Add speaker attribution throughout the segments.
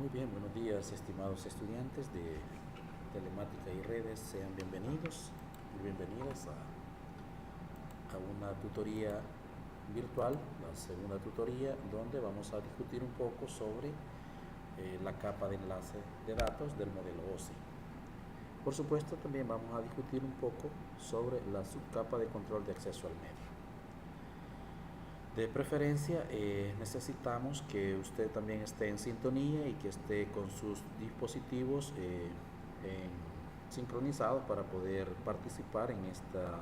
Speaker 1: Muy bien, buenos días estimados estudiantes de telemática y redes, sean bienvenidos y bienvenidas a una tutoría virtual, la segunda tutoría, donde vamos a discutir un poco sobre la capa de enlace de datos del modelo OSI. Por supuesto, también vamos a discutir un poco sobre la subcapa de control de acceso al medio. De preferencia, necesitamos que usted también esté en sintonía y que esté con sus dispositivos sincronizados para poder participar en esta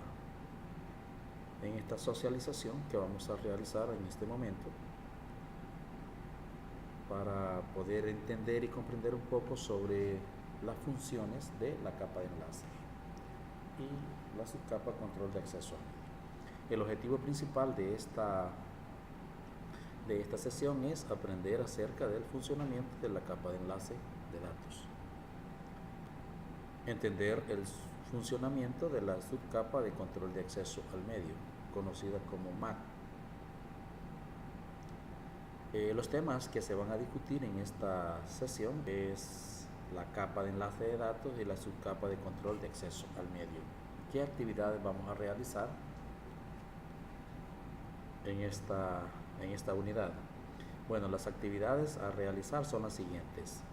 Speaker 1: socialización que vamos a realizar en este momento, para poder entender y comprender un poco sobre las funciones de la capa de enlace y la subcapa control de acceso. El objetivo principal de esta sesión es aprender acerca del funcionamiento de la capa de enlace de datos, entender el funcionamiento de la subcapa de control de acceso al medio, conocida como MAC. Los temas que se van a discutir en esta sesión es la capa de enlace de datos y la subcapa de control de acceso al medio. ¿Qué actividades vamos a realizar en esta unidad? Bueno, las actividades a realizar son las siguientes.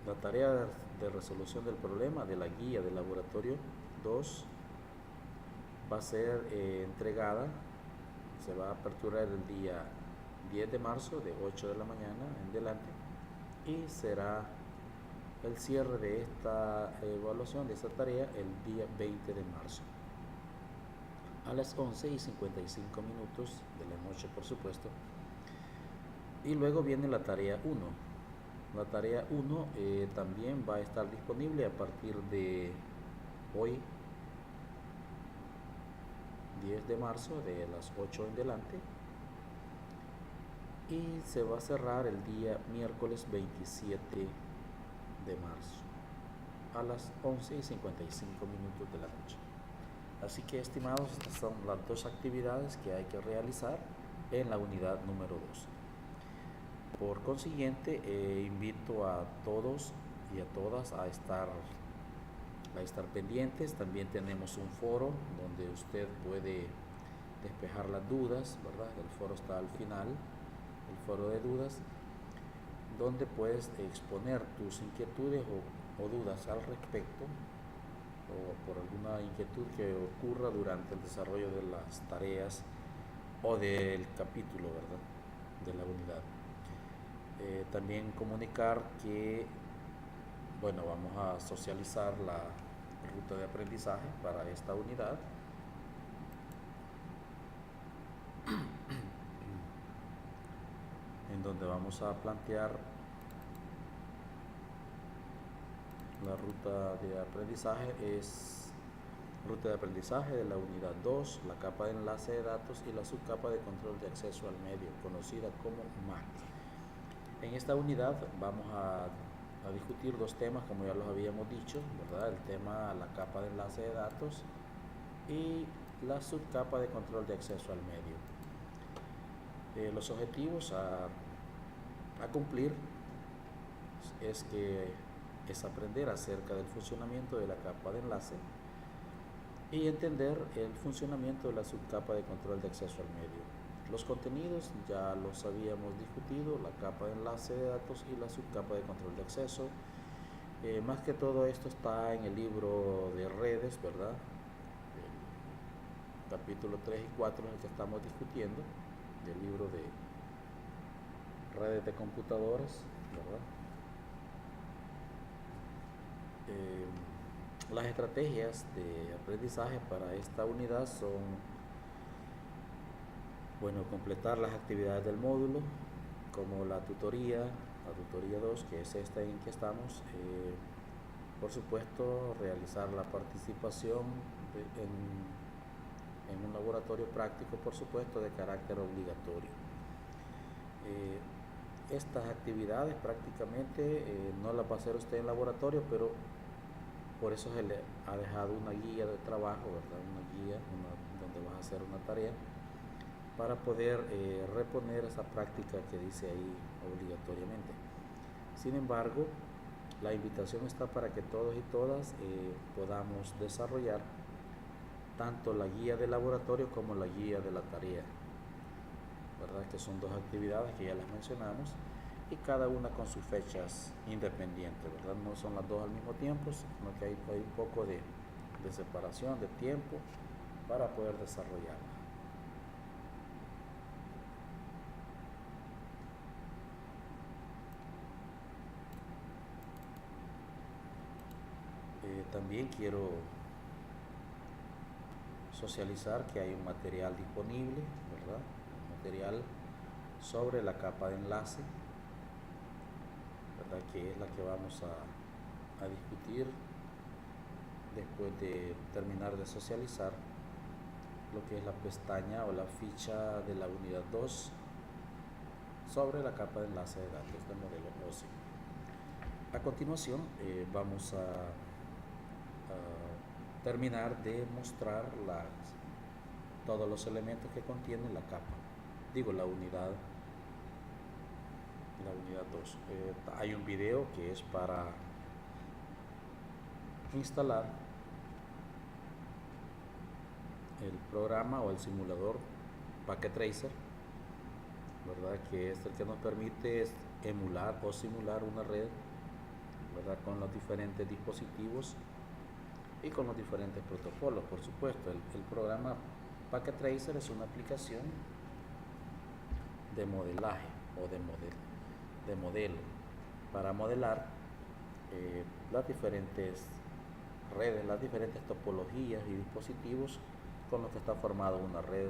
Speaker 1: La tarea de resolución del problema de la guía del laboratorio 2 va a ser entregada, se va a aperturar el día 10 de marzo de 8 de la mañana en delante, y será el cierre de esta evaluación, de esta tarea, el día 20 de marzo a las 11:55 de la noche, por supuesto. Y luego viene la tarea 1. La tarea 1 también va a estar disponible a partir de hoy, 10 de marzo, de las 8 en delante, y se va a cerrar el día miércoles 27 de marzo a las 11:55 de la noche. Así que, estimados, estas son las dos actividades que hay que realizar en la unidad número 2. Por consiguiente, invito a todos y a todas a estar pendientes. También tenemos un foro donde usted puede despejar las dudas, ¿verdad? El foro está al final, el foro de dudas, donde puedes exponer tus inquietudes o dudas al respecto, o por alguna inquietud que ocurra durante el desarrollo de las tareas o del capítulo, ¿verdad?, de la unidad. También comunicar que, bueno, vamos a socializar la ruta de aprendizaje para esta unidad. En donde vamos a plantear la ruta de aprendizaje, es ruta de aprendizaje de la unidad 2, la capa de enlace de datos y la subcapa de control de acceso al medio, conocida como MAC. En esta unidad vamos a discutir dos temas, como ya los habíamos dicho, ¿verdad? El tema, la capa de enlace de datos, y la subcapa de control de acceso al medio. Los objetivos a cumplir es aprender acerca del funcionamiento de la capa de enlace y entender el funcionamiento de la subcapa de control de acceso al medio. Los contenidos ya los habíamos discutido, la capa de enlace de datos y la subcapa de control de acceso. Más que todo esto está en el libro de redes, ¿verdad? El capítulo 3 y 4 es el que estamos discutiendo, del libro de redes de computadoras, ¿verdad? Las estrategias de aprendizaje para esta unidad son, bueno, completar las actividades del módulo, como la tutoría 2, que es esta en que estamos. Por supuesto, realizar la participación en un laboratorio práctico, por supuesto, de carácter obligatorio. Estas actividades prácticamente no las va a hacer usted en laboratorio, pero por eso se le ha dejado una guía de trabajo, ¿verdad? Una guía donde vas a hacer una tarea, para poder reponer esa práctica que dice ahí obligatoriamente. Sin embargo, la invitación está para que todos y todas podamos desarrollar tanto la guía de laboratorio como la guía de la tarea, ¿verdad? Que son dos actividades que ya las mencionamos y cada una con sus fechas independientes, ¿verdad? No son las dos al mismo tiempo, sino que hay un poco de separación de tiempo para poder desarrollarla. También quiero socializar que hay un material disponible, ¿verdad? Un material sobre la capa de enlace, ¿verdad? Que es la que vamos a discutir después de terminar de socializar lo que es la pestaña o la ficha de la unidad 2 sobre la capa de enlace de datos del modelo OSI. A continuación vamos a terminar de mostrar todos los elementos que contiene la capa, digo la unidad 2. Hay un video que es para instalar el programa o el simulador Packet Tracer, ¿verdad? Que es el que nos permite emular o simular una red, ¿verdad? Con los diferentes dispositivos y con los diferentes protocolos, por supuesto. El programa Packet Tracer es una aplicación de modelaje o de modelo para modelar las diferentes redes, las diferentes topologías y dispositivos con los que está formada una red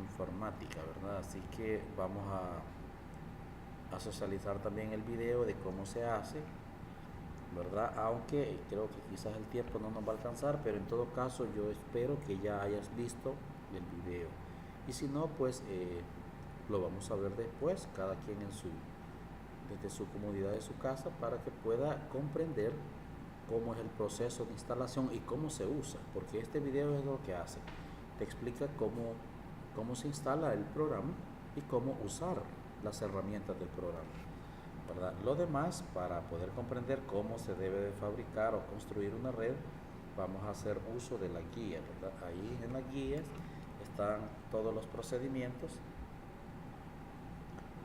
Speaker 1: informática, ¿verdad? Así que vamos a socializar también el video de cómo se hace, ¿verdad? Aunque creo que quizás el tiempo no nos va a alcanzar, pero en todo caso yo espero que ya hayas visto el video, y si no, pues lo vamos a ver después, cada quien desde su comodidad de su casa, para que pueda comprender cómo es el proceso de instalación y cómo se usa, porque este video es lo que hace, te explica cómo se instala el programa y cómo usar las herramientas del programa, ¿verdad? Lo demás, para poder comprender cómo se debe de fabricar o construir una red, vamos a hacer uso de la guía, ¿verdad? Ahí en la guía están todos los procedimientos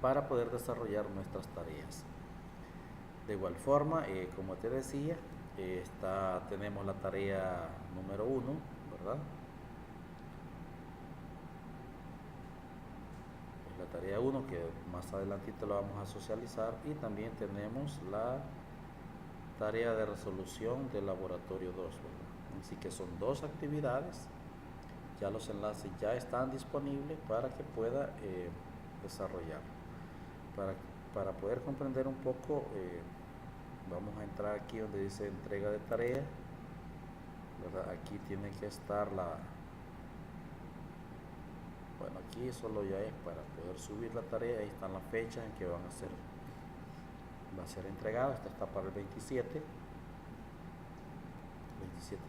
Speaker 1: para poder desarrollar nuestras tareas. De igual forma, como te decía, tenemos la tarea número 1, ¿verdad? La tarea 1 que más adelantito lo vamos a socializar, y también tenemos la tarea de resolución del laboratorio 2, ¿verdad? Así que son dos actividades, ya los enlaces ya están disponibles para que pueda desarrollar. Para poder comprender un poco, vamos a entrar aquí donde dice entrega de tarea, ¿verdad? Aquí tiene que estar bueno, aquí solo ya es para poder subir la tarea. Ahí están las fechas en que va a ser entregado. Esta está para el 27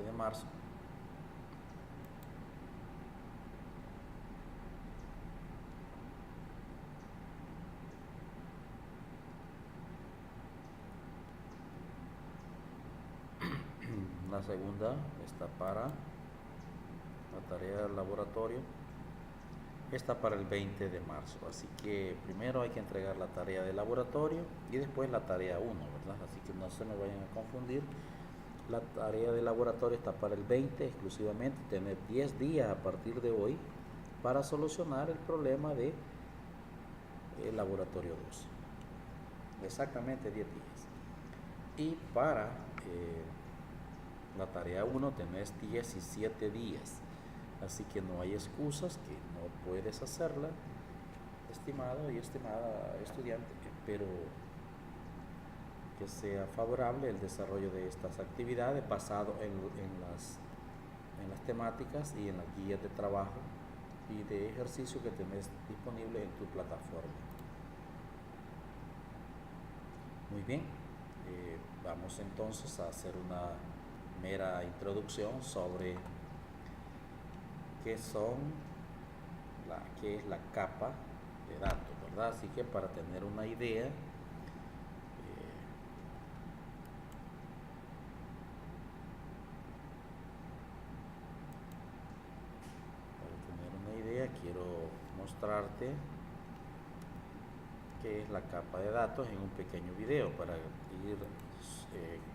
Speaker 1: de marzo. La segunda está para la tarea del laboratorio, está para el 20 de marzo. Así que primero hay que entregar la tarea de laboratorio y después la tarea 1, ¿verdad? Así que no se me vayan a confundir. La tarea de laboratorio está para el 20 exclusivamente. Tener 10 días a partir de hoy para solucionar el problema de el laboratorio 2. Exactamente 10 días. Y para la tarea 1 tenés 17 días. Así que no hay excusas que no puedes hacerla, estimado y estimada estudiante, pero que sea favorable el desarrollo de estas actividades basado en las temáticas y en las guías de trabajo y de ejercicio que tenés disponible en tu plataforma. Muy bien, vamos entonces a hacer una mera introducción sobre qué qué es la capa de datos, ¿verdad? Así que para tener una idea, quiero mostrarte qué es la capa de datos en un pequeño video para ir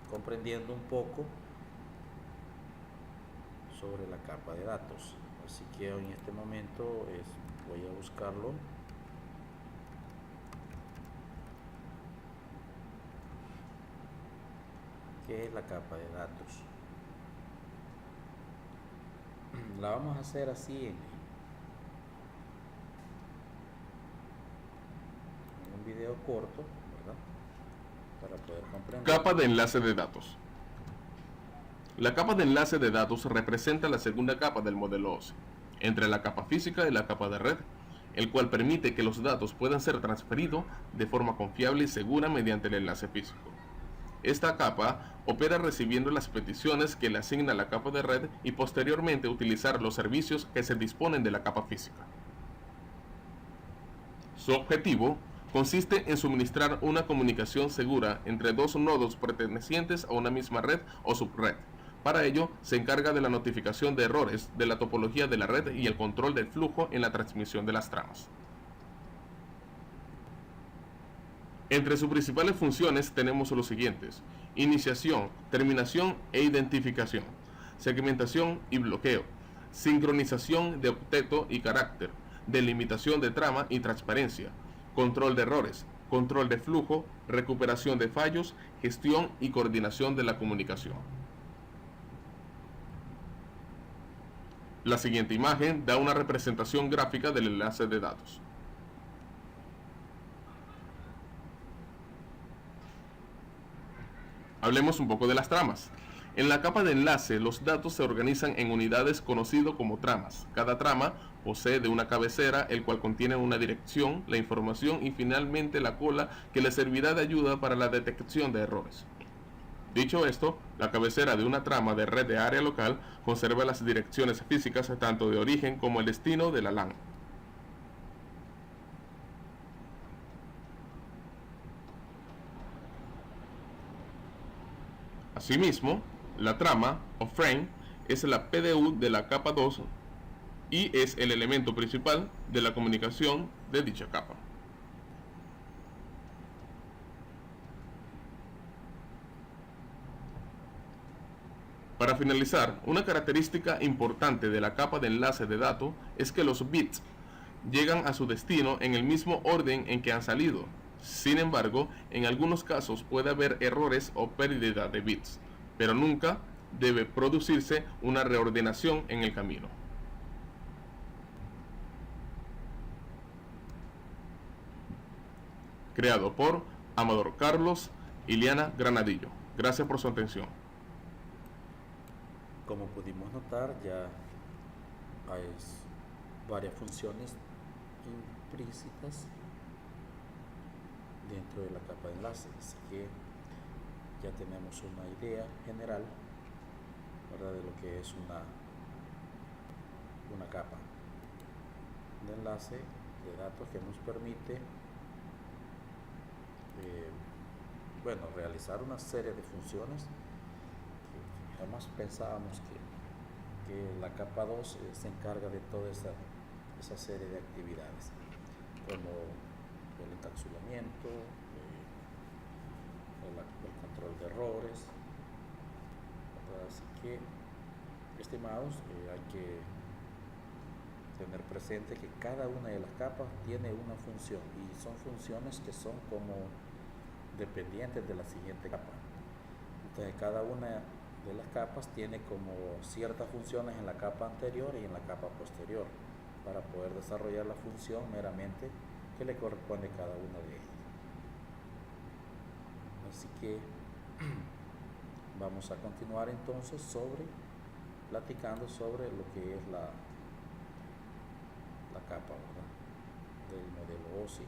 Speaker 1: comprendiendo un poco sobre la capa de datos. Así que en este momento voy a buscarlo. ¿Qué es la capa de datos? La vamos a hacer así en un video corto, ¿verdad? Para poder comprender.
Speaker 2: Capa de enlace de datos. La capa de enlace de datos representa la segunda capa del modelo OSI, entre la capa física y la capa de red, el cual permite que los datos puedan ser transferidos de forma confiable y segura mediante el enlace físico. Esta capa opera recibiendo las peticiones que le asigna la capa de red y posteriormente utilizar los servicios que se disponen de la capa física. Su objetivo consiste en suministrar una comunicación segura entre dos nodos pertenecientes a una misma red o subred. Para ello, se encarga de la notificación de errores, de la topología de la red y el control del flujo en la transmisión de las tramas. Entre sus principales funciones tenemos los siguientes: iniciación, terminación e identificación, segmentación y bloqueo, sincronización de octeto y carácter, delimitación de trama y transparencia, control de errores, control de flujo, recuperación de fallos, gestión y coordinación de la comunicación. La siguiente imagen da una representación gráfica del enlace de datos. Hablemos un poco de las tramas. En la capa de enlace, los datos se organizan en unidades conocidas como tramas. Cada trama posee de una cabecera, el cual contiene una dirección, la información y finalmente la cola que le servirá de ayuda para la detección de errores. Dicho esto, la cabecera de una trama de red de área local conserva las direcciones físicas tanto de origen como el destino de la LAN. Asimismo, la trama o frame es la PDU de la capa 2 y es el elemento principal de la comunicación de dicha capa. Para finalizar, una característica importante de la capa de enlace de datos es que los bits llegan a su destino en el mismo orden en que han salido. Sin embargo, en algunos casos puede haber errores o pérdida de bits, pero nunca debe producirse una reordenación en el camino. Creado por Amador Carlos y Liana Granadillo. Gracias por su atención.
Speaker 1: Como pudimos notar, ya hay varias funciones implícitas dentro de la capa de enlace, así que ya tenemos una idea general, ¿verdad?, de lo que es una capa de enlace de datos que nos permite realizar una serie de funciones que jamás pensábamos que la capa 2 se encarga de toda esa serie de actividades, como el encapsulamiento, el control de errores. Así que, estimados, hay que tener presente que cada una de las capas tiene una función y son funciones que son como dependientes de la siguiente capa. Entonces cada una de las capas tiene como ciertas funciones en la capa anterior y en la capa posterior para poder desarrollar la función meramente que le corresponde a cada una de ellas. Así que vamos a continuar entonces platicando sobre lo que es la capa, ¿verdad?, del modelo OSI,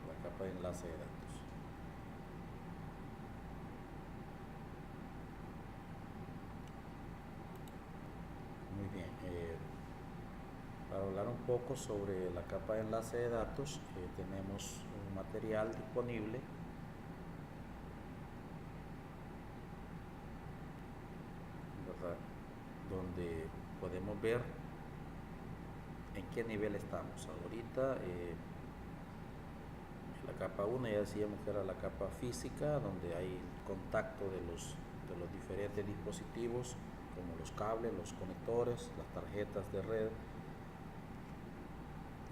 Speaker 1: la capa de enlace de datos. Muy hablar un poco sobre la capa de enlace de datos, tenemos un material disponible ¿verdad? Donde podemos ver en qué nivel estamos. Ahorita la capa 1 ya decíamos que era la capa física, donde hay contacto de los diferentes dispositivos, como los cables, los conectores, las tarjetas de red,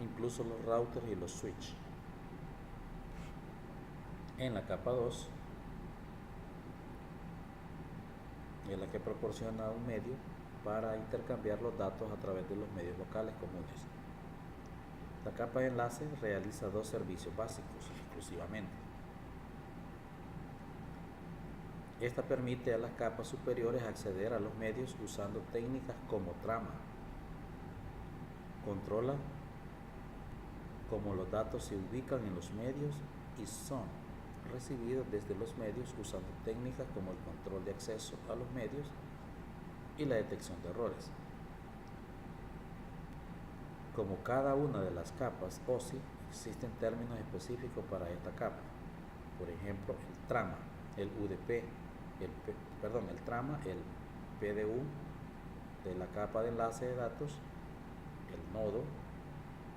Speaker 1: incluso los routers y los switches. En la capa 2 es la que proporciona un medio para intercambiar los datos a través de los medios locales comunes. La capa de enlace realiza dos servicios básicos exclusivamente. Esta permite a las capas superiores acceder a los medios usando técnicas como trama. Controla cómo los datos se ubican en los medios y son recibidos desde los medios usando técnicas como el control de acceso a los medios y la detección de errores. Como cada una de las capas OSI, existen términos específicos para esta capa. Por ejemplo, el trama, el UDP, el trama, el PDU de la capa de enlace de datos, el nodo,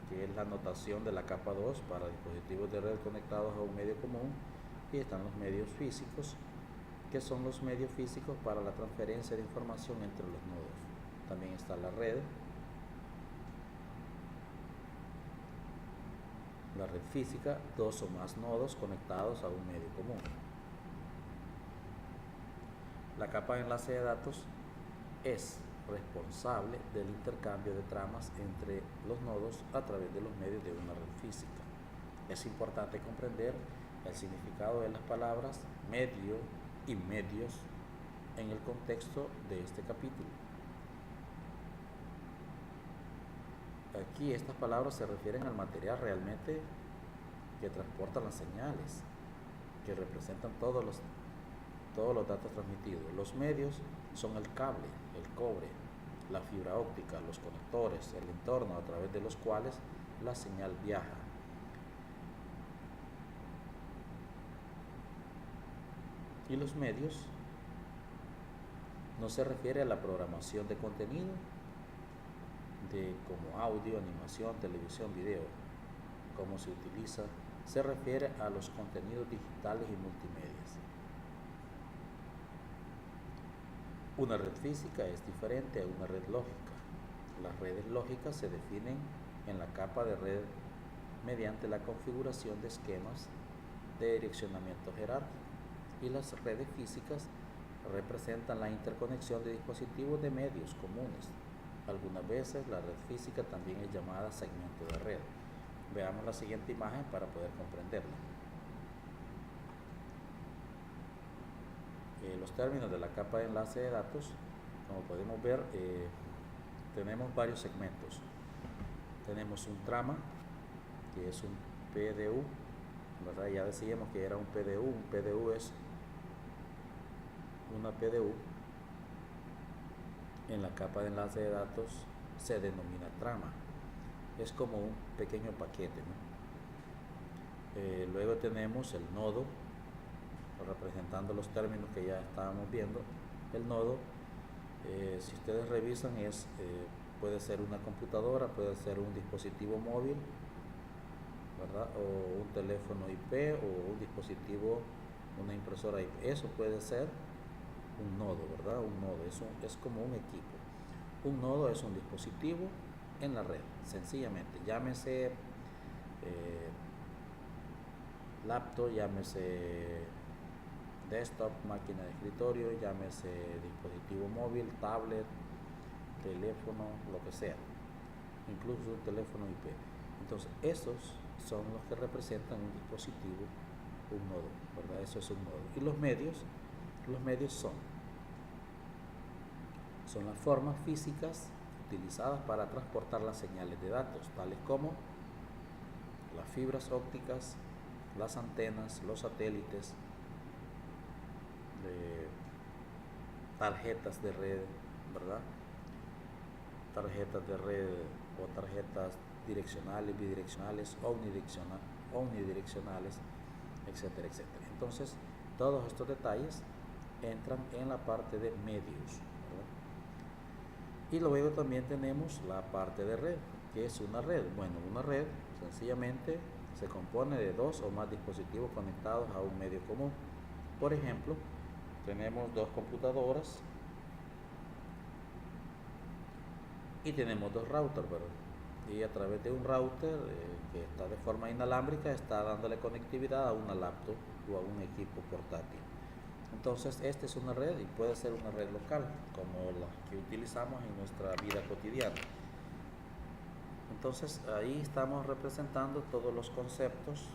Speaker 1: que es la notación de la capa 2 para dispositivos de red conectados a un medio común, y están los medios físicos, que son los medios físicos para la transferencia de información entre los nodos. También está la red física, dos o más nodos conectados a un medio común. La capa de enlace de datos es responsable del intercambio de tramas entre los nodos a través de los medios de una red física. Es importante comprender el significado de las palabras medio y medios en el contexto de este capítulo. Aquí estas palabras se refieren al material realmente que transporta las señales, que representan todos los datos transmitidos. Los medios son el cable, el cobre, la fibra óptica, los conectores, el entorno a través de los cuales la señal viaja. Y los medios no se refiere a la programación de contenido, como audio, animación, televisión, video, cómo se utiliza, se refiere a los contenidos digitales y multimedias. Una red física es diferente a una red lógica. Las redes lógicas se definen en la capa de red mediante la configuración de esquemas de direccionamiento jerárquico, y las redes físicas representan la interconexión de dispositivos de medios comunes. Algunas veces la red física también es llamada segmento de red. Veamos la siguiente imagen para poder comprenderla. Los términos de la capa de enlace de datos, como podemos ver, tenemos varios segmentos. Tenemos un trama, que es un PDU, ¿verdad? Ya decíamos que era un PDU. Un PDU es una PDU en la capa de enlace de datos se denomina trama. Es como un pequeño paquete, ¿no? Luego tenemos el nodo, representando los términos que ya estábamos viendo. El nodo, si ustedes revisan, puede ser una computadora, puede ser un dispositivo móvil, ¿verdad? O un teléfono IP, o un dispositivo, una impresora IP. Eso puede ser un nodo, ¿verdad? Un nodo es como un equipo. Un nodo es un dispositivo en la red, sencillamente. Llámese laptop, llámese desktop, máquina de escritorio, llámese dispositivo móvil, tablet, teléfono, lo que sea, incluso un teléfono IP. Entonces, esos son los que representan un dispositivo, un nodo, ¿verdad? Eso es un nodo. Y los medios son las formas físicas utilizadas para transportar las señales de datos, tales como las fibras ópticas, las antenas, los satélites, tarjetas de red, ¿verdad? Tarjetas de red o tarjetas direccionales, bidireccionales, omnidireccionales, etcétera, etcétera. Entonces, todos estos detalles entran en la parte de medios, ¿verdad? Y luego también tenemos la parte de red. ¿Qué es una red? Bueno, una red sencillamente se compone de dos o más dispositivos conectados a un medio común. Por ejemplo, tenemos dos computadoras y tenemos dos routers, ¿verdad? Y a través de un router que está de forma inalámbrica está dándole conectividad a una laptop o a un equipo portátil. Entonces, esta es una red y puede ser una red local, como la que utilizamos en nuestra vida cotidiana. Entonces, ahí estamos representando todos los conceptos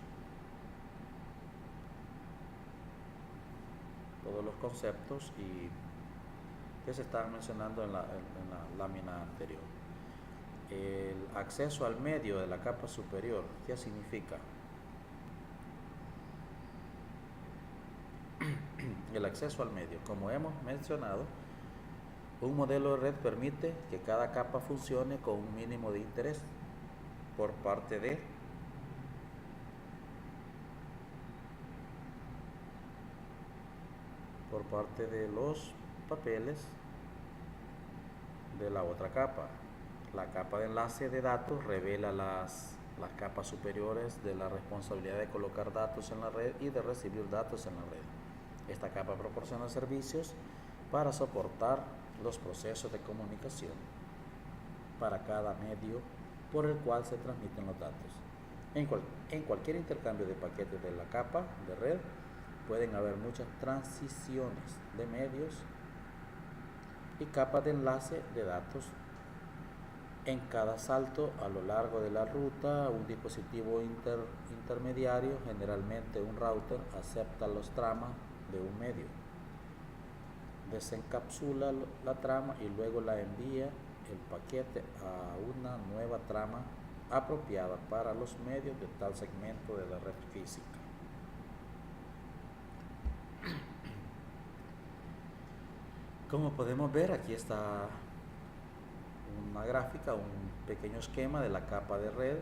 Speaker 1: y que se estaban mencionando en la lámina anterior. El acceso al medio de la capa superior, ¿qué significa? El acceso al medio, como hemos mencionado, un modelo de red permite que cada capa funcione con un mínimo de interés por parte de los papeles de la otra capa. La capa de enlace de datos revela las capas superiores de la responsabilidad de colocar datos en la red y de recibir datos en la red. Esta capa proporciona servicios para soportar los procesos de comunicación para cada medio por el cual se transmiten los datos. En cualquier intercambio de paquetes de la capa de red pueden haber muchas transiciones de medios y capas de enlace de datos. En cada salto a lo largo de la ruta, un dispositivo intermediario, generalmente un router, acepta los tramas de un medio, desencapsula la trama y luego la envía el paquete a una nueva trama apropiada para los medios de tal segmento de la red física. Como podemos ver, aquí está una gráfica, un pequeño esquema de la capa de red,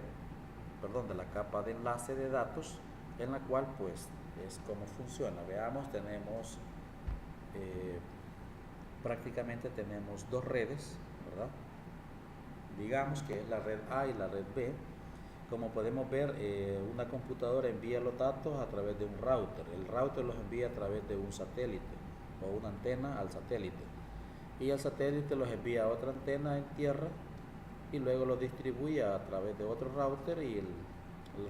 Speaker 1: de la capa de enlace de datos, en la cual pues es como funciona. Veamos, tenemos prácticamente tenemos dos redes, ¿verdad? Digamos que es la red A y la red B. Como podemos ver, una computadora envía los datos a través de un router. El router los envía a través de un satélite o una antena al satélite. Y el satélite los envía a otra antena en tierra y luego los distribuye a través de otro router y el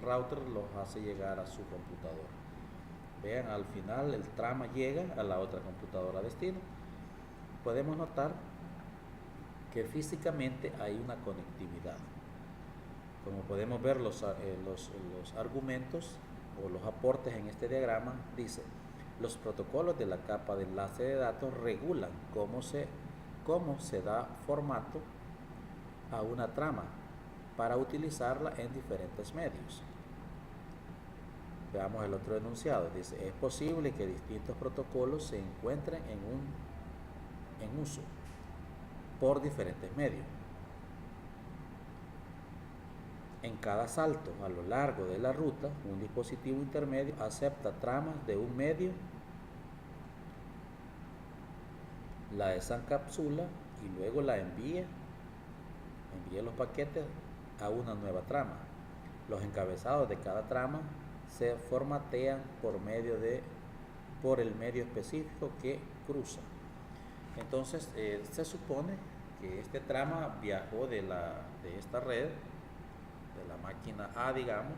Speaker 1: router los hace llegar a su computadora. Vean, al final el trama llega a la otra computadora destino. Podemos notar que físicamente hay una conectividad. Como podemos ver, los argumentos o los aportes en este diagrama dice: los protocolos de la capa de enlace de datos regulan cómo se da formato a una trama para utilizarla en diferentes medios. Veamos el otro enunciado. Dice: es posible que distintos protocolos se encuentren en uso por diferentes medios. En cada salto a lo largo de la ruta, un dispositivo intermedio acepta tramas de un medio, la desencapsula y luego la envía los paquetes a una nueva trama. Los encabezados de cada trama se formatean por el medio específico que cruza. Entonces, se supone que este trama viajó de esta red, de la máquina A, digamos,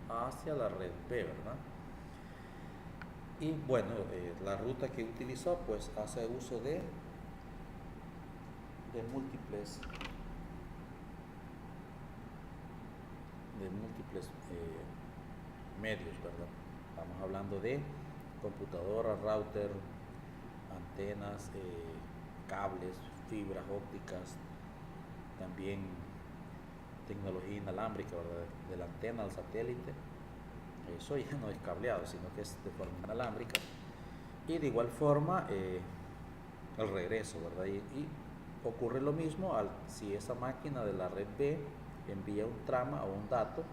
Speaker 1: hacia la red B, ¿verdad? Y bueno, la ruta que utilizó pues hace uso de múltiples medios, ¿verdad? Estamos hablando de computadora, router, antenas, cables, fibras ópticas, también tecnología inalámbrica, ¿verdad? De la antena al satélite. Eso ya no es cableado, sino que es de forma inalámbrica. Y de igual forma el regreso, ¿verdad? Y ocurre lo mismo si esa máquina de la red B envía un trama o un dato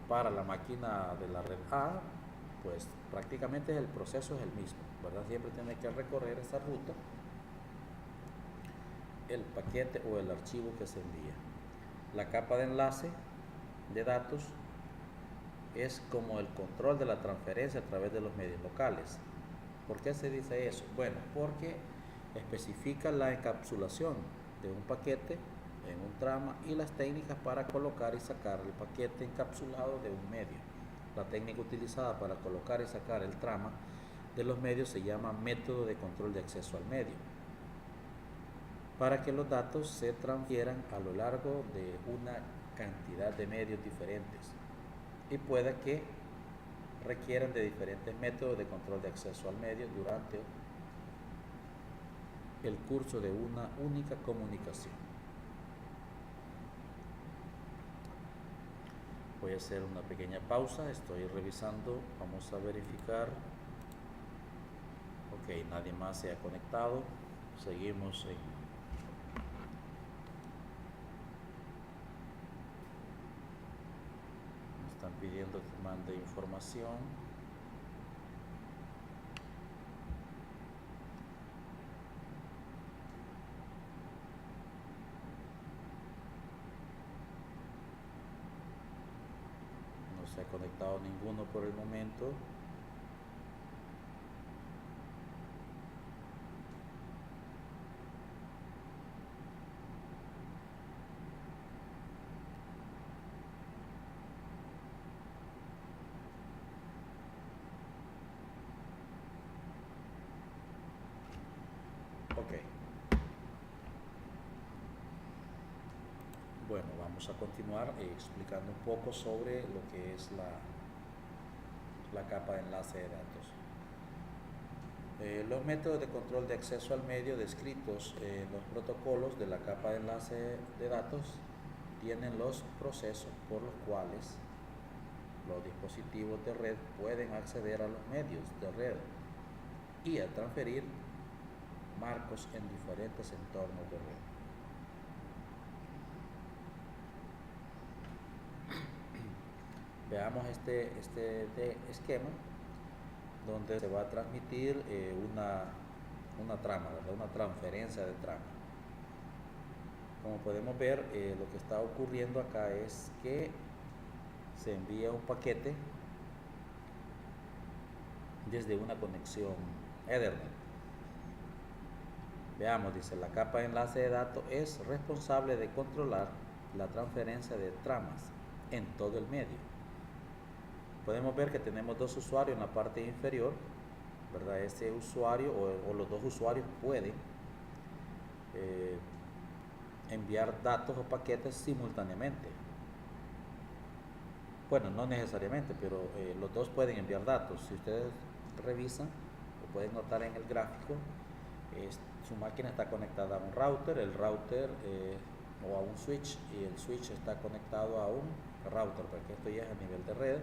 Speaker 1: para la máquina de la red A, pues prácticamente el proceso es el mismo, ¿verdad? Siempre tiene que recorrer esa ruta el paquete o el archivo que se envía. La capa de enlace de datos es como el control de la transferencia a través de los medios locales. ¿Por qué se dice eso? Bueno, porque especifica la encapsulación de un paquete en un trama y las técnicas para colocar y sacar el paquete encapsulado de un medio. La técnica utilizada para colocar y sacar el trama de los medios se llama método de control de acceso al medio, para que los datos se transfieran a lo largo de una cantidad de medios diferentes y pueda que requieran de diferentes métodos de control de acceso al medio durante el curso de una única comunicación. Voy a hacer una pequeña pausa, estoy revisando, vamos a verificar. Ok, nadie más se ha conectado, seguimos en... Están pidiendo que mande información. No se ha conectado ninguno por el momento. Ok. Bueno, vamos a continuar explicando un poco sobre lo que es la capa de enlace de datos. Los métodos de control de acceso al medio descritos en los protocolos de la capa de enlace de datos tienen los procesos por los cuales los dispositivos de red pueden acceder a los medios de red y a transferir marcos en diferentes entornos de red. Veamos este esquema donde se va a transmitir una trama, ¿verdad? Una transferencia de trama. Como podemos ver, lo que está ocurriendo acá es que se envía un paquete desde una conexión Ethernet. Veamos, dice, la capa de enlace de datos es responsable de controlar la transferencia de tramas en todo el medio. Podemos ver que tenemos dos usuarios en la parte inferior, ¿verdad? Este usuario o los dos usuarios pueden enviar datos o paquetes simultáneamente. Bueno, no necesariamente, pero los dos pueden enviar datos. Si ustedes revisan, lo pueden notar en el gráfico, su máquina está conectada a un router, el router o a un switch, y el switch está conectado a un router, porque esto ya es a nivel de red.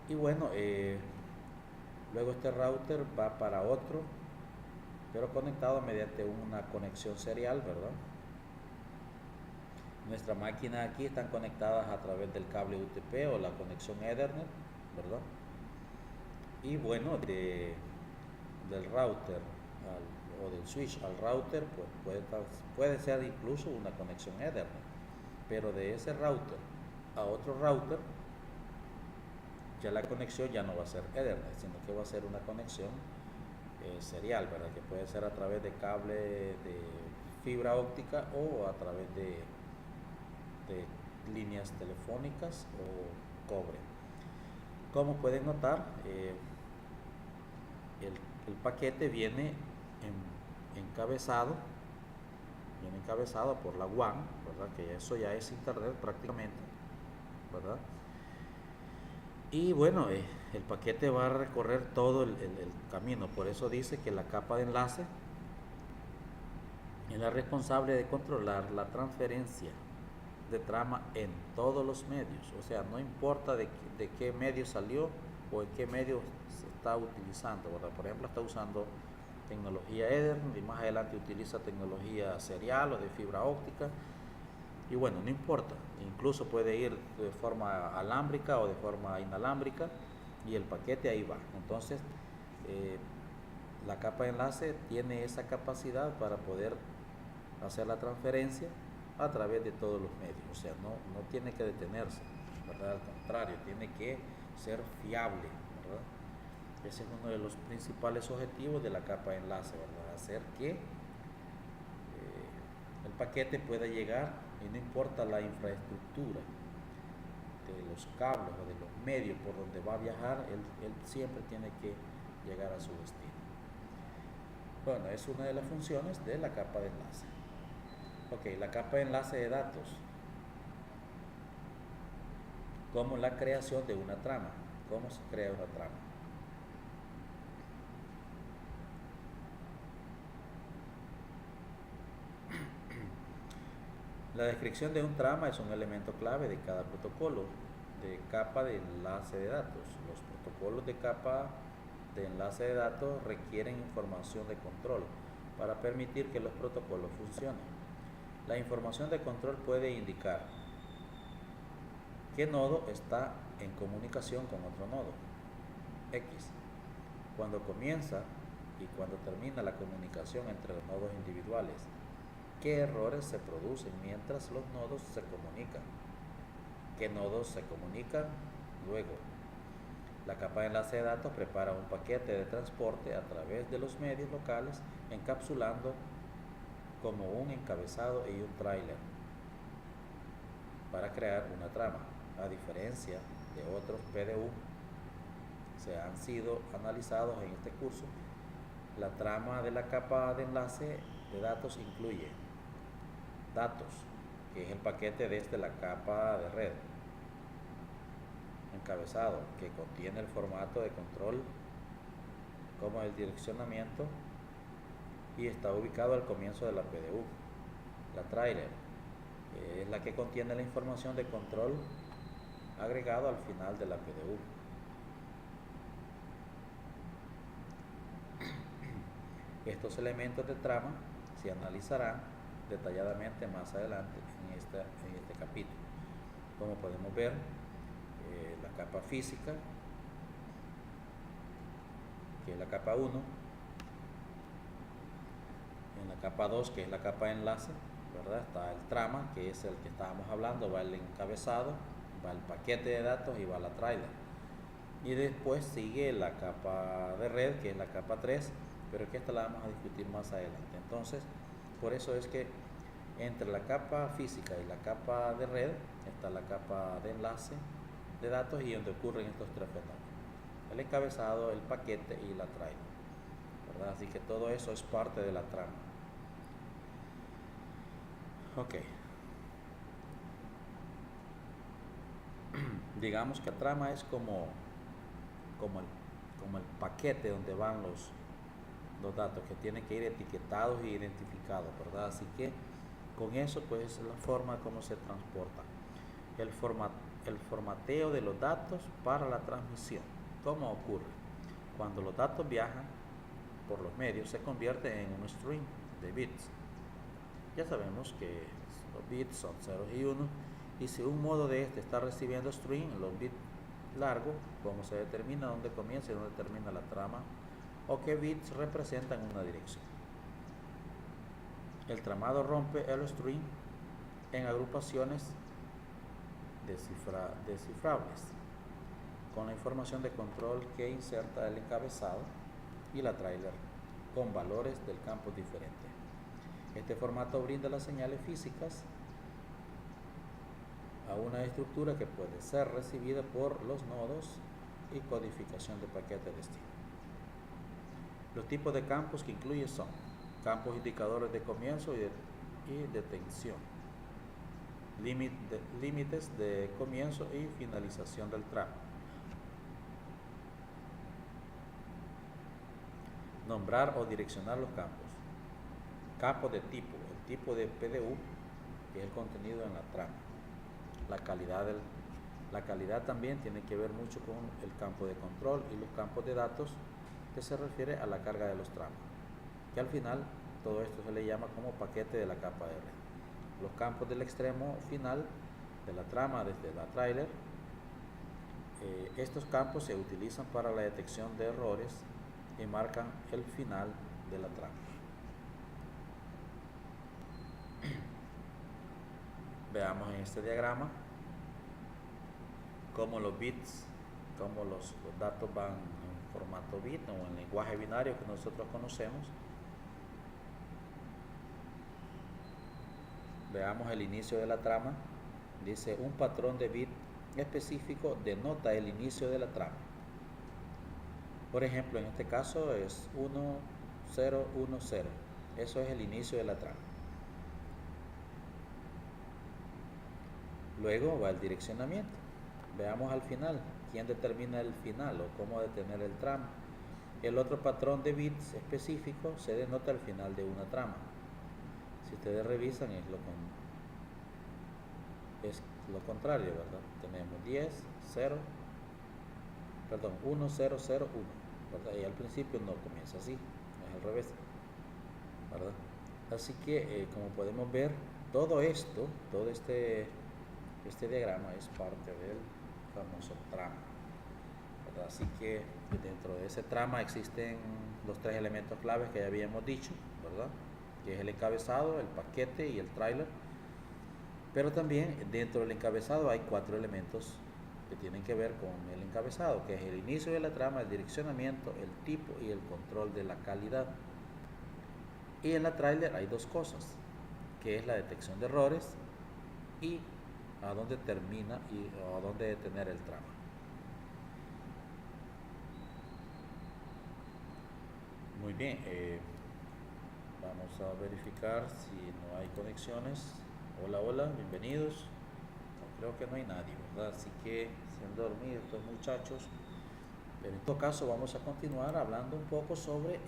Speaker 1: Y bueno, luego este router va para otro, pero conectado mediante una conexión serial, ¿verdad? Nuestra máquina aquí están conectadas a través del cable UTP o la conexión Ethernet, ¿verdad? Y bueno, del router o del switch al router, pues puede ser incluso una conexión Ethernet, pero de ese router a otro router, ya la conexión ya no va a ser Ethernet, sino que va a ser una conexión serial, ¿verdad? Que puede ser a través de cable de fibra óptica o a través de líneas telefónicas o cobre. Como pueden notar, el paquete viene encabezado por la WAN, ¿verdad? Que eso ya es internet prácticamente, ¿verdad? Y bueno, el paquete va a recorrer todo el camino. Por eso dice que la capa de enlace es la responsable de controlar la transferencia de trama en todos los medios. O sea, no importa de qué medio salió o en qué medio se está utilizando, ¿verdad? Por ejemplo, está usando tecnología Ethernet, y más adelante utiliza tecnología serial o de fibra óptica. Y bueno, no importa, incluso puede ir de forma alámbrica o de forma inalámbrica, y el paquete ahí va. Entonces, la capa de enlace tiene esa capacidad para poder hacer la transferencia a través de todos los medios. O sea, no tiene que detenerse, ¿verdad? Al contrario, tiene que ser fiable, ¿verdad? Ese es uno de los principales objetivos de la capa de enlace, ¿verdad? Hacer que el paquete pueda llegar, y no importa la infraestructura de los cables o de los medios por donde va a viajar, él siempre tiene que llegar a su destino. Bueno, es una de las funciones de la capa de enlace. Ok, la capa de enlace de datos, como la creación de una trama. ¿Cómo se crea una trama? La descripción de un trama es un elemento clave de cada protocolo de capa de enlace de datos. Los protocolos de capa de enlace de datos requieren información de control para permitir que los protocolos funcionen. La información de control puede indicar qué nodo está en comunicación con otro nodo, X, cuando comienza y cuando termina la comunicación entre los nodos individuales, qué errores se producen mientras los nodos se comunican, qué nodos se comunican luego. La capa de enlace de datos prepara un paquete de transporte a través de los medios locales, encapsulando como un encabezado y un tráiler para crear una trama. A diferencia de otros PDU se han sido analizados en este curso, la trama de la capa de enlace de datos incluye datos, que es el paquete desde la capa de red, encabezado, que contiene el formato de control como el direccionamiento y está ubicado al comienzo de la PDU. La trailer es la que contiene la información de control agregado al final de la PDU. Estos elementos de trama se analizarán detalladamente más adelante en este capítulo. Como podemos ver, la capa física, que es la capa 1, en la capa 2, que es la capa de enlace, ¿verdad? Está el trama, que es el que estábamos hablando, va el encabezado, va el paquete de datos y va la trailer. Y después sigue la capa de red, que es la capa 3, pero que esta la vamos a discutir más adelante. Entonces, por eso es que entre la capa física y la capa de red está la capa de enlace de datos, y donde ocurren estos tres fenómenos: el encabezado, el paquete y la trailer, ¿verdad? Así que todo eso es parte de la trama. Ok. Digamos que la trama es como el paquete donde van los datos, que tienen que ir etiquetados e identificados, ¿verdad? Así que con eso pues es la forma como se transporta. El formateo de los datos para la transmisión. ¿Cómo ocurre? Cuando los datos viajan por los medios, se convierte en un string de bits. Ya sabemos que los bits son ceros y unos, y si un modo de este está recibiendo string, los bits largos, ¿cómo se determina dónde comienza y dónde termina la trama? O qué bits representan una dirección. El tramado rompe el string en agrupaciones descifrables con la información de control que inserta el encabezado y la trailer con valores del campo diferentes. Este formato brinda las señales físicas a una estructura que puede ser recibida por los nodos y codificación de paquete de destino. Los tipos de campos que incluye son campos indicadores de comienzo y detención, límites de comienzo y finalización del tramo, nombrar o direccionar los campos, campos de tipo, el tipo de PDU, que es el contenido en la trama. La calidad también tiene que ver mucho con el campo de control y los campos de datos, que se refiere a la carga de los tramos. que al final todo esto se le llama como paquete de la capa de red. Los campos del extremo final de la trama desde la tráiler, estos campos se utilizan para la detección de errores y marcan el final de la trama. Veamos en este diagrama cómo los bits, cómo los datos van en formato bit o en lenguaje binario que nosotros conocemos. Veamos el inicio de la trama. Dice: un patrón de bit específico denota el inicio de la trama. Por ejemplo, en este caso es 1010. Eso es el inicio de la trama. Luego va el direccionamiento. Veamos al final, quién determina el final o cómo detener el trama. El otro patrón de bits específico se denota al final de una trama. Si ustedes revisan es lo contrario, ¿verdad? Tenemos 1001, ¿verdad? Y al principio no comienza así, es al revés, ¿verdad? Así que como podemos ver, todo esto, todo este diagrama es parte del famoso trama, ¿verdad? Así que dentro de ese trama existen los tres elementos claves que ya habíamos dicho, ¿verdad? Que es el encabezado, el paquete y el tráiler. Pero también dentro del encabezado hay 4 elementos que tienen que ver con el encabezado, que es el inicio de la trama, el direccionamiento, el tipo y el control de la calidad. Y en la tráiler hay 2 cosas, que es la detección de errores y a dónde termina y a dónde detener el trama. Muy bien, vamos a verificar si no hay conexiones. Hola, hola, bienvenidos. No, creo que no hay nadie, ¿verdad? Así que se han dormido estos muchachos. Pero en todo caso vamos a continuar hablando un poco sobre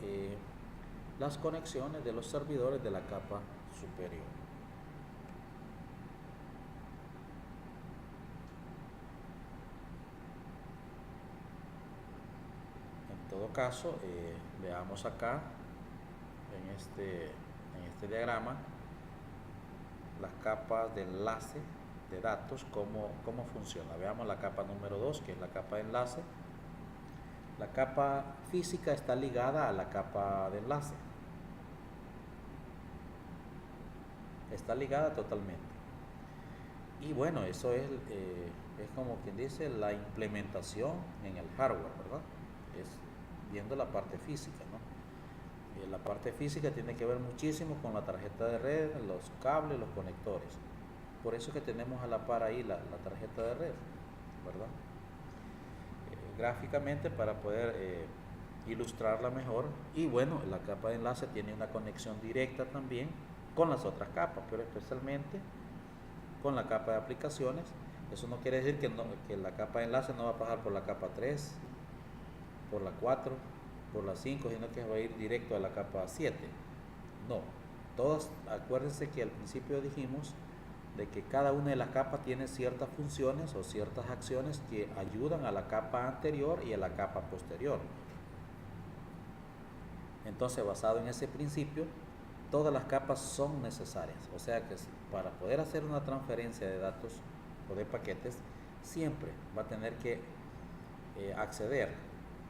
Speaker 1: las conexiones de los servidores de la capa superior. En todo caso, veamos acá en este diagrama las capas de enlace de datos, cómo funciona. Veamos la capa número 2, que es la capa de enlace. La capa física está ligada a la capa de enlace. Está ligada totalmente. Y bueno, eso es como quien dice la implementación en el hardware, ¿verdad? Es viendo la parte física, ¿no? La parte física tiene que ver muchísimo con la tarjeta de red, los cables, los conectores. Por eso que tenemos a la par ahí la tarjeta de red, ¿verdad? Gráficamente para poder ilustrarla mejor. Y bueno, la capa de enlace tiene una conexión directa también con las otras capas, pero especialmente con la capa de aplicaciones. Eso no quiere decir que la capa de enlace no va a pasar por la capa 3, por la 4, por la 5, sino que va a ir directo a la capa 7. No, todas, acuérdense que al principio dijimos de que cada una de las capas tiene ciertas funciones o ciertas acciones que ayudan a la capa anterior y a la capa posterior. Entonces, basado en ese principio, todas las capas son necesarias. O sea que para poder hacer una transferencia de datos o de paquetes, siempre va a tener que acceder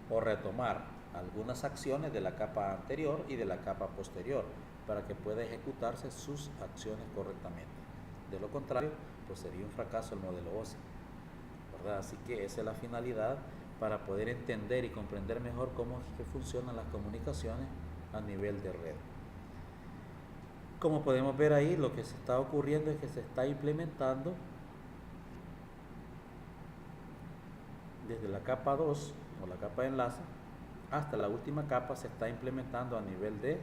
Speaker 1: o retomar algunas acciones de la capa anterior y de la capa posterior para que pueda ejecutarse sus acciones correctamente. De lo contrario, pues sería un fracaso el modelo OSI, ¿verdad? Así que esa es la finalidad para poder entender y comprender mejor cómo es que funcionan las comunicaciones a nivel de red. Como podemos ver ahí, lo que se está ocurriendo es que se está implementando desde la capa 2 o la capa de enlace hasta la última capa, se está implementando a nivel de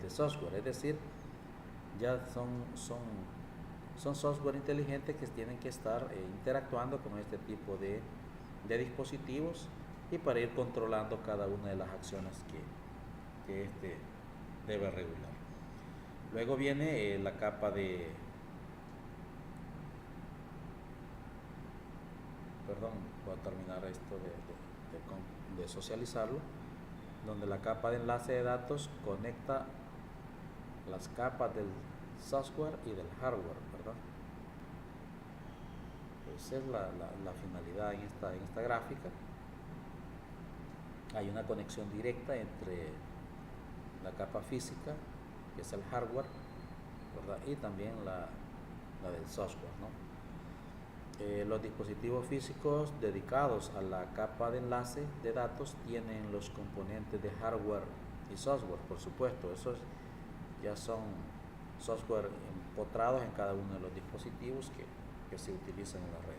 Speaker 1: software, es decir, ya son software inteligentes que tienen que estar interactuando con este tipo de dispositivos y para ir controlando cada una de las acciones que este debe regular. Luego viene la capa de perdón, voy a terminar esto de socializarlo. donde la capa de enlace de datos conecta las capas del software y del hardware, ¿verdad? Esa es la finalidad en esta gráfica. Hay una conexión directa entre la capa física, que es el hardware, ¿verdad? Y también la del software, ¿no? Los dispositivos físicos dedicados a la capa de enlace de datos tienen los componentes de hardware y software, por supuesto. Esos ya son software empotrados en cada uno de los dispositivos que se utilizan en la red.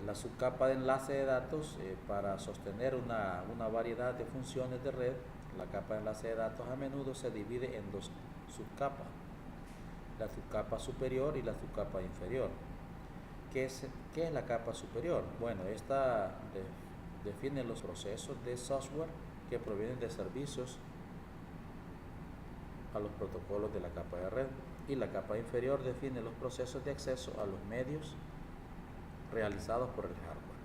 Speaker 1: La subcapa de enlace de datos, para sostener una variedad de funciones de red, la capa de enlace de datos a menudo se divide en dos subcapas: la subcapa superior y la subcapa inferior. ¿Qué es la capa superior? Bueno, esta define los procesos de software que provienen de servicios a los protocolos de la capa de red, y la capa inferior define los procesos de acceso a los medios realizados por el hardware.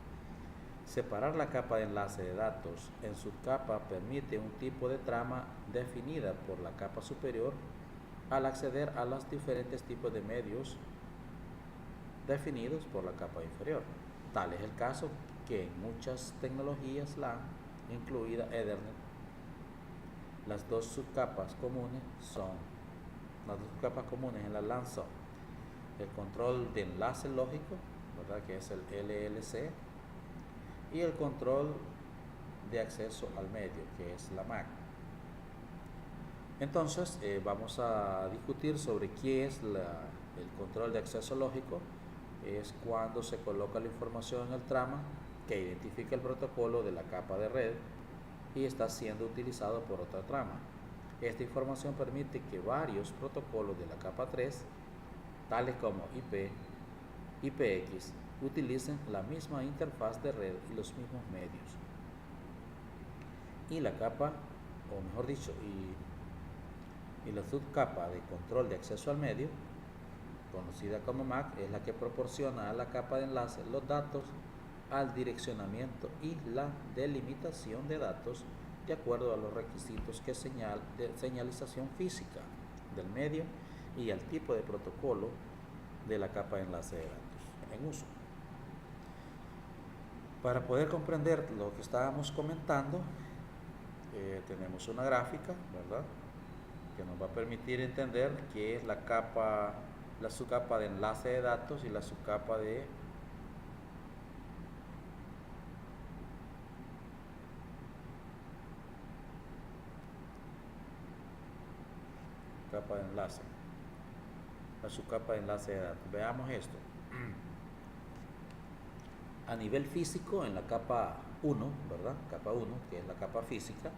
Speaker 1: Separar la capa de enlace de datos en subcapa permite un tipo de trama definida por la capa superior al acceder a los diferentes tipos de medios definidos por la capa inferior. Tal es el caso que en muchas tecnologías LAN, incluida Ethernet, las dos subcapas comunes en la LAN son el control de enlace lógico, ¿verdad?, que es el LLC, y el control de acceso al medio, que es la MAC. Entonces vamos a discutir sobre qué es el control de acceso lógico. Es cuando se coloca la información en el trama que identifica el protocolo de la capa de red y está siendo utilizado por otra trama. Esta información permite que varios protocolos de la capa 3, tales como IP, IPX, utilicen la misma interfaz de red y los mismos medios. Y la capa, o mejor dicho, y la subcapa de control de acceso al medio, conocida como MAC, es la que proporciona a la capa de enlace los datos al direccionamiento y la delimitación de datos de acuerdo a los requisitos de señalización física del medio y al tipo de protocolo de la capa de enlace de datos en uso. Para poder comprender lo que estábamos comentando, tenemos una gráfica, ¿verdad?, que nos va a permitir entender qué es la subcapa de enlace de datos y la subcapa de capa de enlace, la subcapa de enlace de datos. Veamos esto. A nivel físico, en la capa 1, ¿verdad? Capa 1, que es la capa física,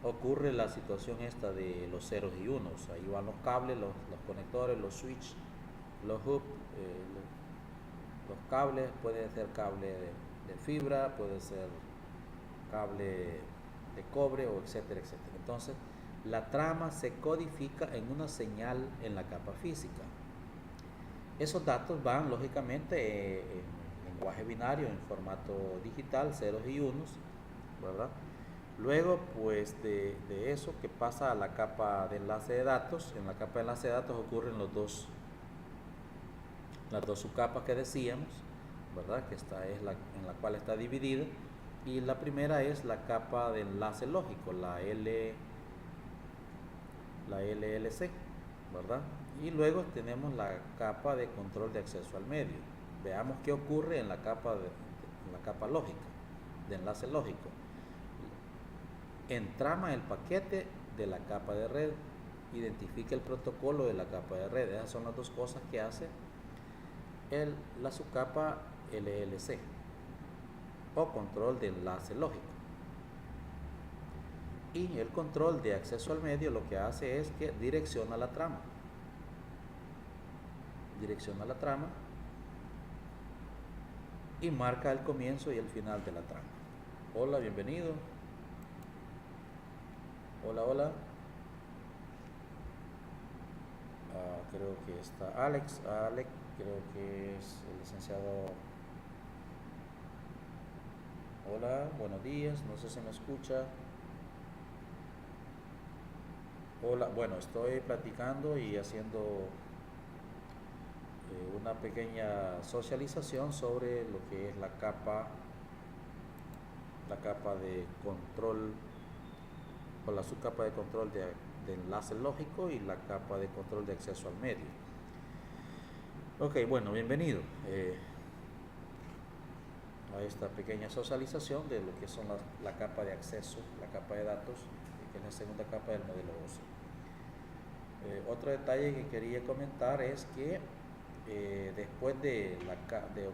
Speaker 1: ocurre la situación esta de los ceros y unos. Ahí van los cables, los conectores, los switches, los hubs, los cables. Puede ser cable de fibra, puede ser cable de cobre, o etcétera, etcétera. Entonces, la trama se codifica en una señal en la capa física. Esos datos van lógicamente en lenguaje binario, en formato digital, ceros y unos, ¿verdad? Luego, pues de eso, que pasa a la capa de enlace de datos. En la capa de enlace de datos ocurren las dos subcapas que decíamos, ¿verdad?, que esta es en la cual está dividida, y la primera es la capa de enlace lógico, la LLC, ¿verdad? Y luego tenemos la capa de control de acceso al medio. Veamos qué ocurre en la capa lógica, de enlace lógico. Entrama el paquete de la capa de red, identifica el protocolo de la capa de red. Esas son las dos cosas que hace la subcapa LLC, o control de enlace lógico. Y el control de acceso al medio lo que hace es que direcciona la trama y marca el comienzo y el final de la trama. Hola, bienvenido. Hola. Creo que está Alex, creo que es el licenciado Hola, buenos días, no sé si me escucha. Hola, bueno, estoy platicando y haciendo una pequeña socialización sobre lo que es la capa de control o la subcapa de control de enlace lógico y la capa de control de acceso al medio. Ok, bueno, bienvenido a esta pequeña socialización de lo que son la capa de acceso, la capa de datos, que es la segunda capa del modelo OSI. Otro detalle que quería comentar es que después de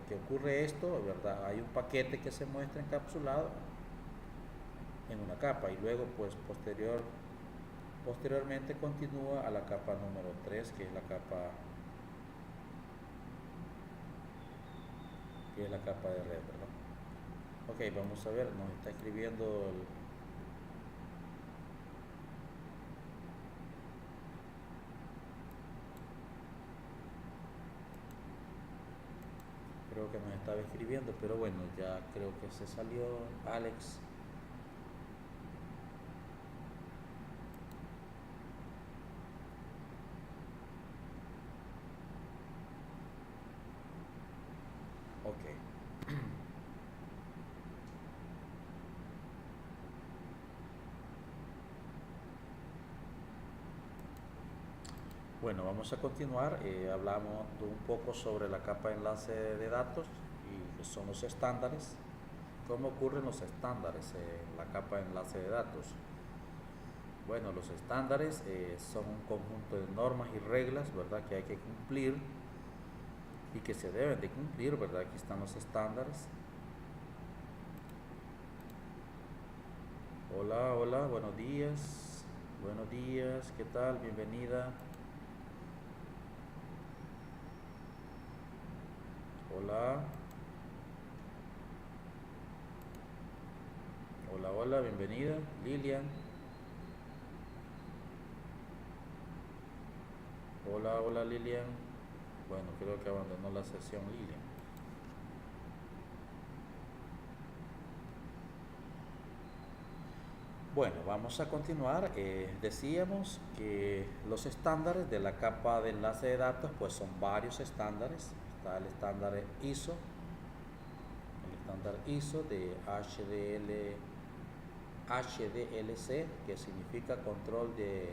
Speaker 1: que ocurre esto, ¿verdad? Hay un paquete que se muestra encapsulado en una capa y luego pues posteriormente continúa a la capa número 3, que es la capa de red, ¿verdad? Ok, vamos a ver, nos está escribiendo creo que nos estaba escribiendo, pero bueno, ya creo que se salió Alex. Ok. Bueno, vamos a continuar. Hablamos un poco sobre la capa de enlace de datos y que son los estándares. ¿Cómo ocurren los estándares en la capa de enlace de datos? Bueno, los estándares son un conjunto de normas y reglas, ¿verdad?, que hay que cumplir y que se deben de cumplir, ¿verdad? Aquí están los estándares. Hola, hola, buenos días. Buenos días, ¿qué tal? Bienvenida. Hola. Hola, hola, bienvenida. Lilian. Hola, hola, Lilian. Bueno, creo que abandonó la sesión Lilian. Bueno, vamos a continuar. Decíamos que los estándares de la capa de enlace de datos pues son varios estándares. Está el estándar ISO de HDLC, que significa control de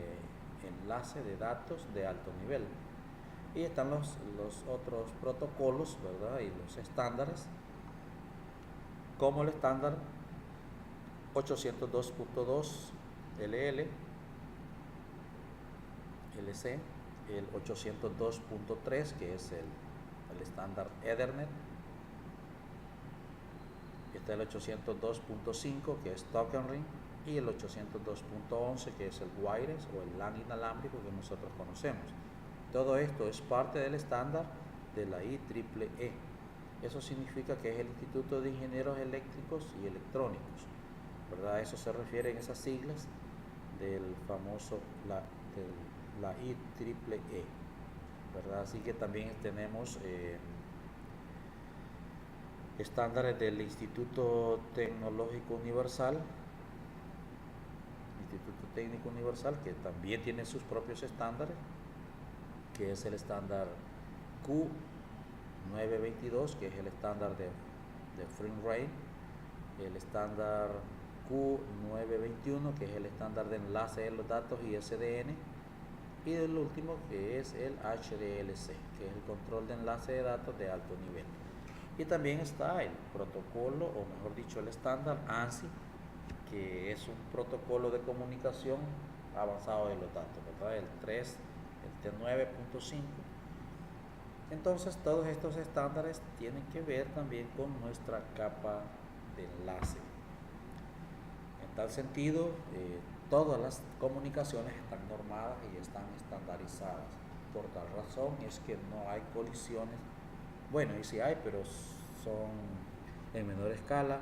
Speaker 1: enlace de datos de alto nivel. Y están los otros protocolos, ¿verdad? Y los estándares, como el estándar 802.2 LL, LC, el 802.3, que es el estándar Ethernet. Está el 802.5, que es Token Ring, y el 802.11, que es el wireless o el LAN inalámbrico que nosotros conocemos. Todo esto es parte del estándar de la IEEE. Eso significa que es el Instituto de Ingenieros Eléctricos y Electrónicos, ¿verdad? Eso se refiere en esas siglas del famoso la IEEE, ¿verdad? Así que también tenemos estándares del Instituto Tecnológico Universal, Instituto Técnico Universal, que también tiene sus propios estándares, que es el estándar Q922, que es el estándar de frame rate, el estándar Q921, que es el estándar de enlace de los datos y SDN, y el último, que es el HDLC, que es el control de enlace de datos de alto nivel. Y también está el protocolo, o mejor dicho, el estándar ANSI, que es un protocolo de comunicación avanzado de los datos, ¿verdad? El T9.5. Entonces, todos estos estándares tienen que ver también con nuestra capa de enlace. En tal sentido, todas las comunicaciones están normadas y están estandarizadas. Por tal razón es que no hay colisiones. Bueno, y sí hay, pero son en menor escala,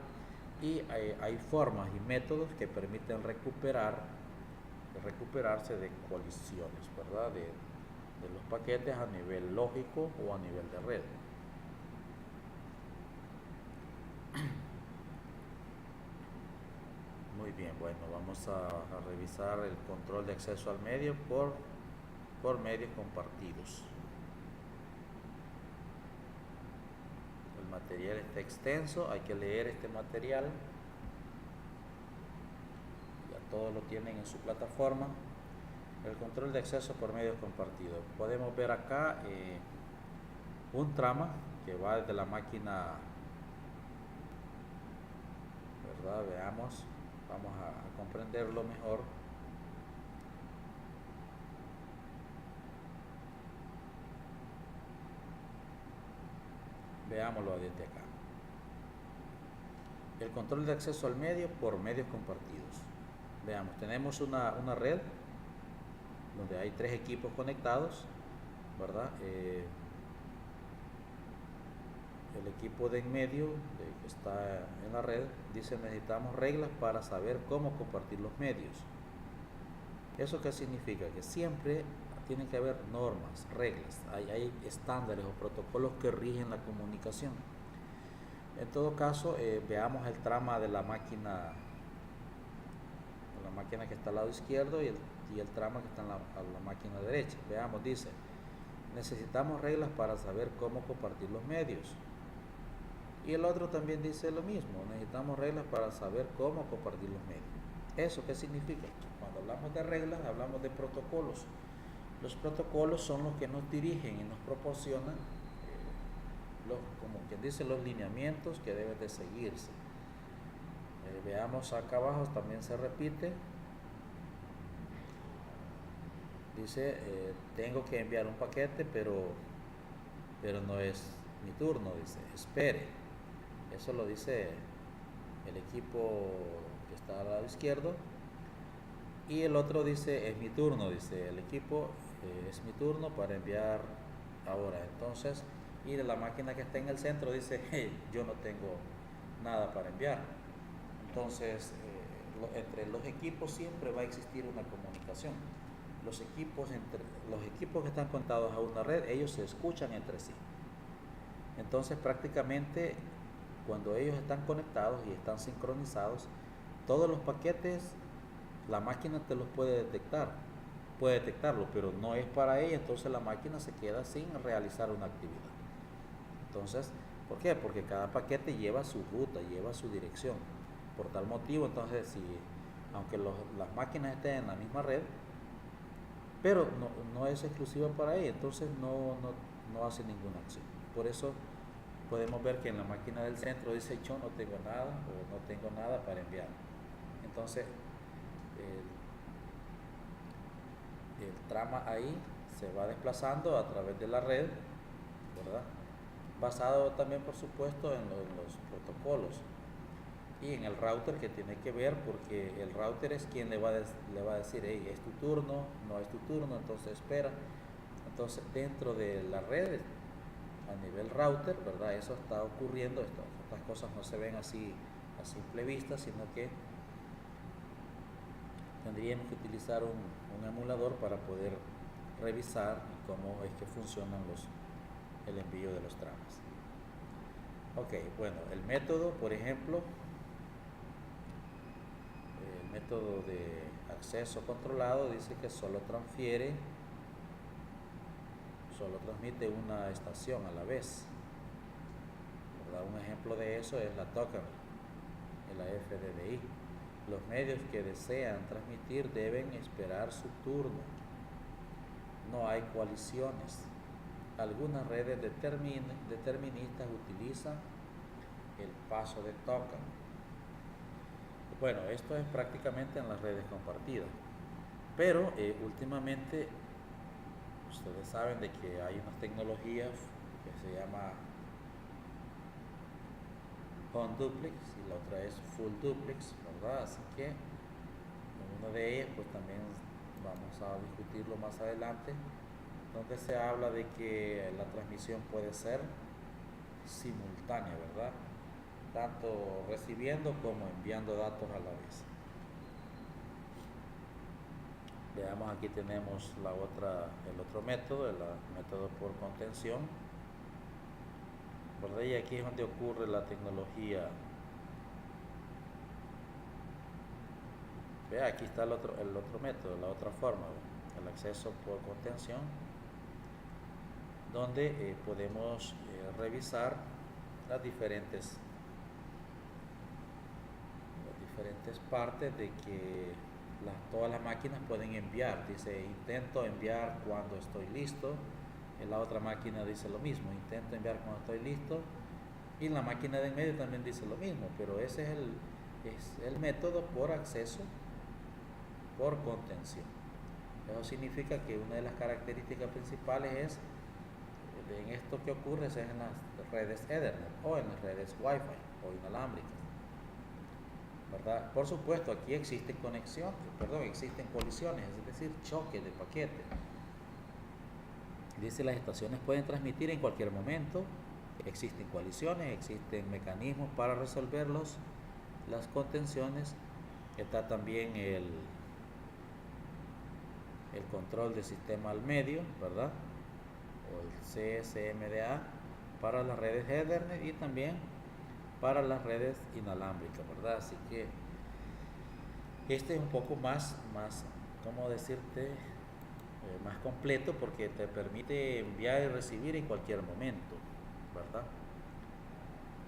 Speaker 1: y hay formas y métodos que permiten recuperarse de colisiones, ¿verdad? De los paquetes a nivel lógico o a nivel de red. Muy bien, bueno, vamos a revisar el control de acceso al medio por medios compartidos. El material está extenso, hay que leer este material. Ya todos lo tienen en su plataforma. El control de acceso por medios compartidos. Podemos ver acá un trama que va desde la máquina, ¿verdad? Veamos, vamos a comprenderlo mejor. Veámoslo desde acá. El control de acceso al medio por medios compartidos. Veamos, tenemos una red donde hay 3 equipos conectados, ¿verdad? El equipo de en medio que está en la red dice: necesitamos reglas para saber cómo compartir los medios. ¿Eso qué significa? Que siempre tienen que haber normas, reglas, hay estándares o protocolos que rigen la comunicación. En todo caso, veamos el trama de la máquina que está al lado izquierdo y el trama que está a la máquina derecha. Veamos, dice: necesitamos reglas para saber cómo compartir los medios. Y el otro también dice lo mismo: necesitamos reglas para saber cómo compartir los medios. ¿Eso qué significa? Cuando hablamos de reglas, hablamos de protocolos. Los protocolos son los que nos dirigen y nos proporcionan, como quien dice, los lineamientos que deben de seguirse. Veamos acá abajo, también se repite. Dice: tengo que enviar un paquete, pero no es mi turno. Dice: espere. Eso lo dice el equipo que está al lado izquierdo. Y el otro dice: es mi turno. Dice el equipo: es mi turno para enviar ahora. Entonces, y de la máquina que está en el centro dice: hey, yo no tengo nada para enviar. Entonces, entre los equipos siempre va a existir una comunicación. Los equipos que están conectados a una red, ellos se escuchan entre sí. Entonces, prácticamente, cuando ellos están conectados y están sincronizados, todos los paquetes, la máquina te los puede detectarlo, pero no es para ella. Entonces la máquina se queda sin realizar una actividad. Entonces, ¿por qué? Porque cada paquete lleva su ruta, lleva su dirección. Por tal motivo, entonces, aunque las máquinas estén en la misma red, pero no es exclusiva para ella, entonces no hace ninguna acción. Por eso podemos ver que en la máquina del centro dice: yo no tengo nada, o no tengo nada para enviar. Entonces, el trama ahí se va desplazando a través de la red, ¿verdad? Basado también, por supuesto, en los protocolos y en el router, que tiene que ver, porque el router es quien le va a decir: hey, es tu turno, no es tu turno, entonces espera. Entonces, dentro de la red, a nivel router, ¿verdad? Eso está ocurriendo. Estas cosas no se ven así a simple vista, sino que tendríamos que utilizar un emulador para poder revisar cómo es que funcionan el envío de los tramas. Ok, bueno, el método, por ejemplo, el método de acceso controlado dice que solo transmite una estación a la vez, ¿verdad? Un ejemplo de eso es la TOCAM, la FDDI. Los medios que desean transmitir deben esperar su turno. No hay coaliciones. Algunas redes deterministas utilizan el paso de token. Bueno, esto es prácticamente en las redes compartidas. Pero últimamente ustedes saben de que hay unas tecnologías que se llama on duplex y la otra es full duplex, ¿verdad? Así que en una de ellas pues también vamos a discutirlo más adelante, donde se habla de que la transmisión puede ser simultánea, ¿verdad? Tanto recibiendo como enviando datos a la vez. Veamos, aquí tenemos el otro método, el método por contención, ¿verdad? Y aquí es donde ocurre la tecnología Vea, aquí está el otro método, la otra forma, ¿ve? El acceso por contención, donde podemos revisar las diferentes partes de que todas las máquinas pueden enviar. Dice, intento enviar cuando estoy listo. En la otra máquina dice lo mismo, intento enviar cuando estoy listo. Y en la máquina de en medio también dice lo mismo, pero ese es el método por acceso por contención. Eso significa que una de las características principales es, en esto que ocurre es en las redes Ethernet o en las redes Wi-Fi o inalámbricas, ¿verdad? Por supuesto, aquí existen existen colisiones, es decir, choques de paquetes. Dice, las estaciones pueden transmitir en cualquier momento, existen colisiones, existen mecanismos para resolverlos, las contenciones. Está también el control de sistema al medio, ¿verdad? O el CSMDA para las redes Ethernet y también para las redes inalámbricas, ¿verdad? Así que este es un poco más ¿cómo decirte? Más completo, porque te permite enviar y recibir en cualquier momento, ¿verdad?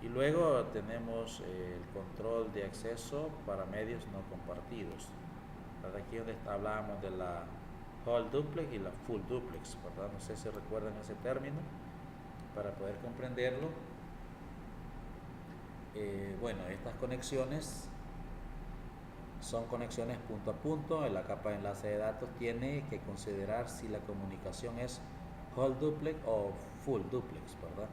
Speaker 1: Y luego tenemos el control de acceso para medios no compartidos, ¿verdad? Aquí donde hablábamos de la whole duplex y la full duplex, ¿verdad? No sé si recuerdan ese término para poder comprenderlo. Bueno, estas conexiones son conexiones punto a punto. En la capa de enlace de datos tiene que considerar si la comunicación es whole duplex o full duplex, ¿verdad?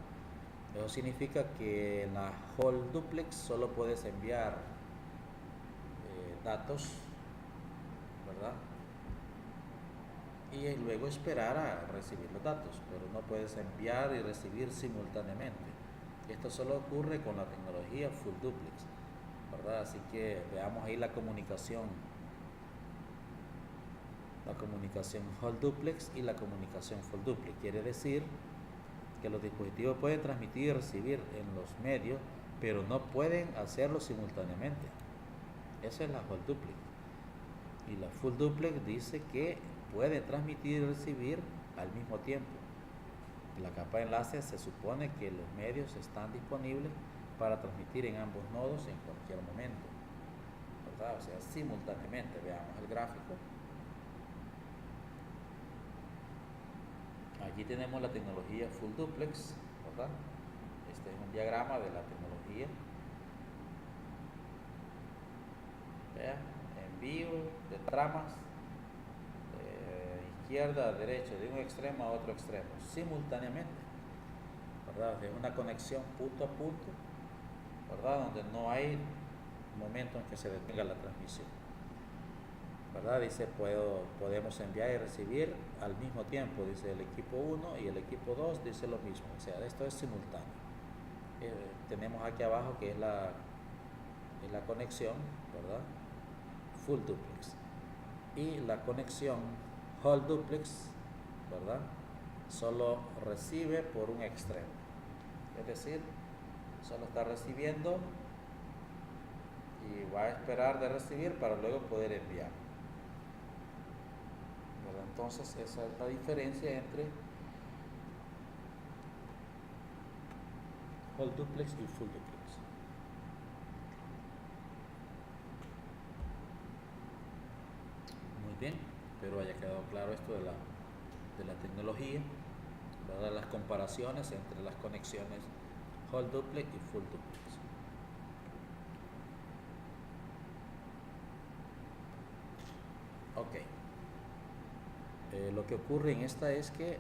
Speaker 1: Eso significa que en la whole duplex solo puedes enviar datos, ¿verdad? Y luego esperar a recibir los datos, pero no puedes enviar y recibir simultáneamente. Esto solo ocurre con la tecnología full duplex, ¿verdad? Así que veamos ahí la comunicación whole duplex y la comunicación full duplex. Quiere decir que los dispositivos pueden transmitir y recibir en los medios, pero no pueden hacerlo simultáneamente. Esa es la whole duplex. Y la full duplex dice que puede transmitir y recibir al mismo tiempo. En la capa de enlace se supone que los medios están disponibles para transmitir en ambos nodos en cualquier momento, ¿verdad? O sea, simultáneamente. Veamos el gráfico. Aquí tenemos la tecnología full duplex, ¿verdad? Este es un diagrama de la tecnología. Vean, envío de tramas izquierda a derecha, de un extremo a otro extremo, simultáneamente, ¿verdad? Es una conexión punto a punto, ¿verdad? Donde no hay momento en que se detenga la transmisión, ¿verdad? Dice, podemos enviar y recibir al mismo tiempo, dice el equipo 1 y el equipo 2 dice lo mismo, o sea, esto es simultáneo. Tenemos aquí abajo que es la conexión, ¿verdad? Full duplex. Y la conexión whole duplex, ¿verdad? Solo recibe por un extremo, es decir, solo está recibiendo y va a esperar de recibir para luego poder enviar, ¿verdad? Entonces esa es la diferencia entre whole duplex y full duplex. Muy bien, espero haya quedado claro esto de la tecnología, ¿verdad? Las comparaciones entre las conexiones whole duplex y full duplex. Ok. Lo que ocurre en esta es que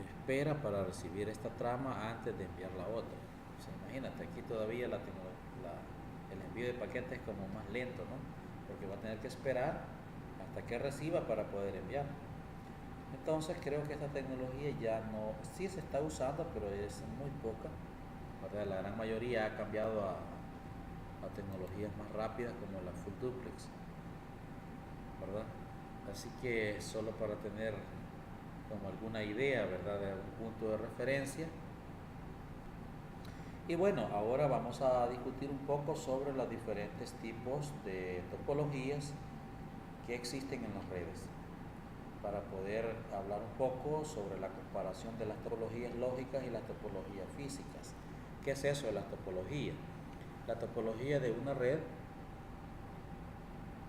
Speaker 1: espera para recibir esta trama antes de enviar la otra. O sea, imagínate, aquí todavía el envío de paquetes es como más lento, ¿no? Porque va a tener que esperar hasta que reciba para poder enviar. Entonces creo que esta tecnología ya no, sí se está usando, pero es muy poca, ¿verdad? La gran mayoría ha cambiado a tecnologías más rápidas como la full duplex, ¿verdad? Así que solo para tener como alguna idea, ¿verdad? De algún punto de referencia, Y bueno, ahora vamos a discutir un poco sobre los diferentes tipos de topologías que existen en las redes, para poder hablar un poco sobre la comparación de las topologías lógicas y las topologías físicas. ¿Qué es eso de las topologías? La topología de una red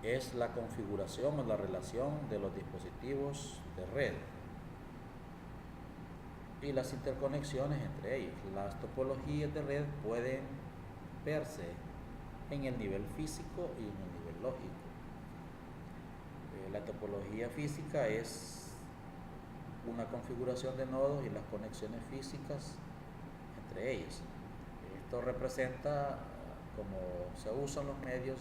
Speaker 1: es la configuración o la relación de los dispositivos de red y las interconexiones entre ellos. Las topologías de red pueden verse en el nivel físico y en el nivel lógico. La topología física es una configuración de nodos y las conexiones físicas entre ellos. Esto representa cómo se usan los medios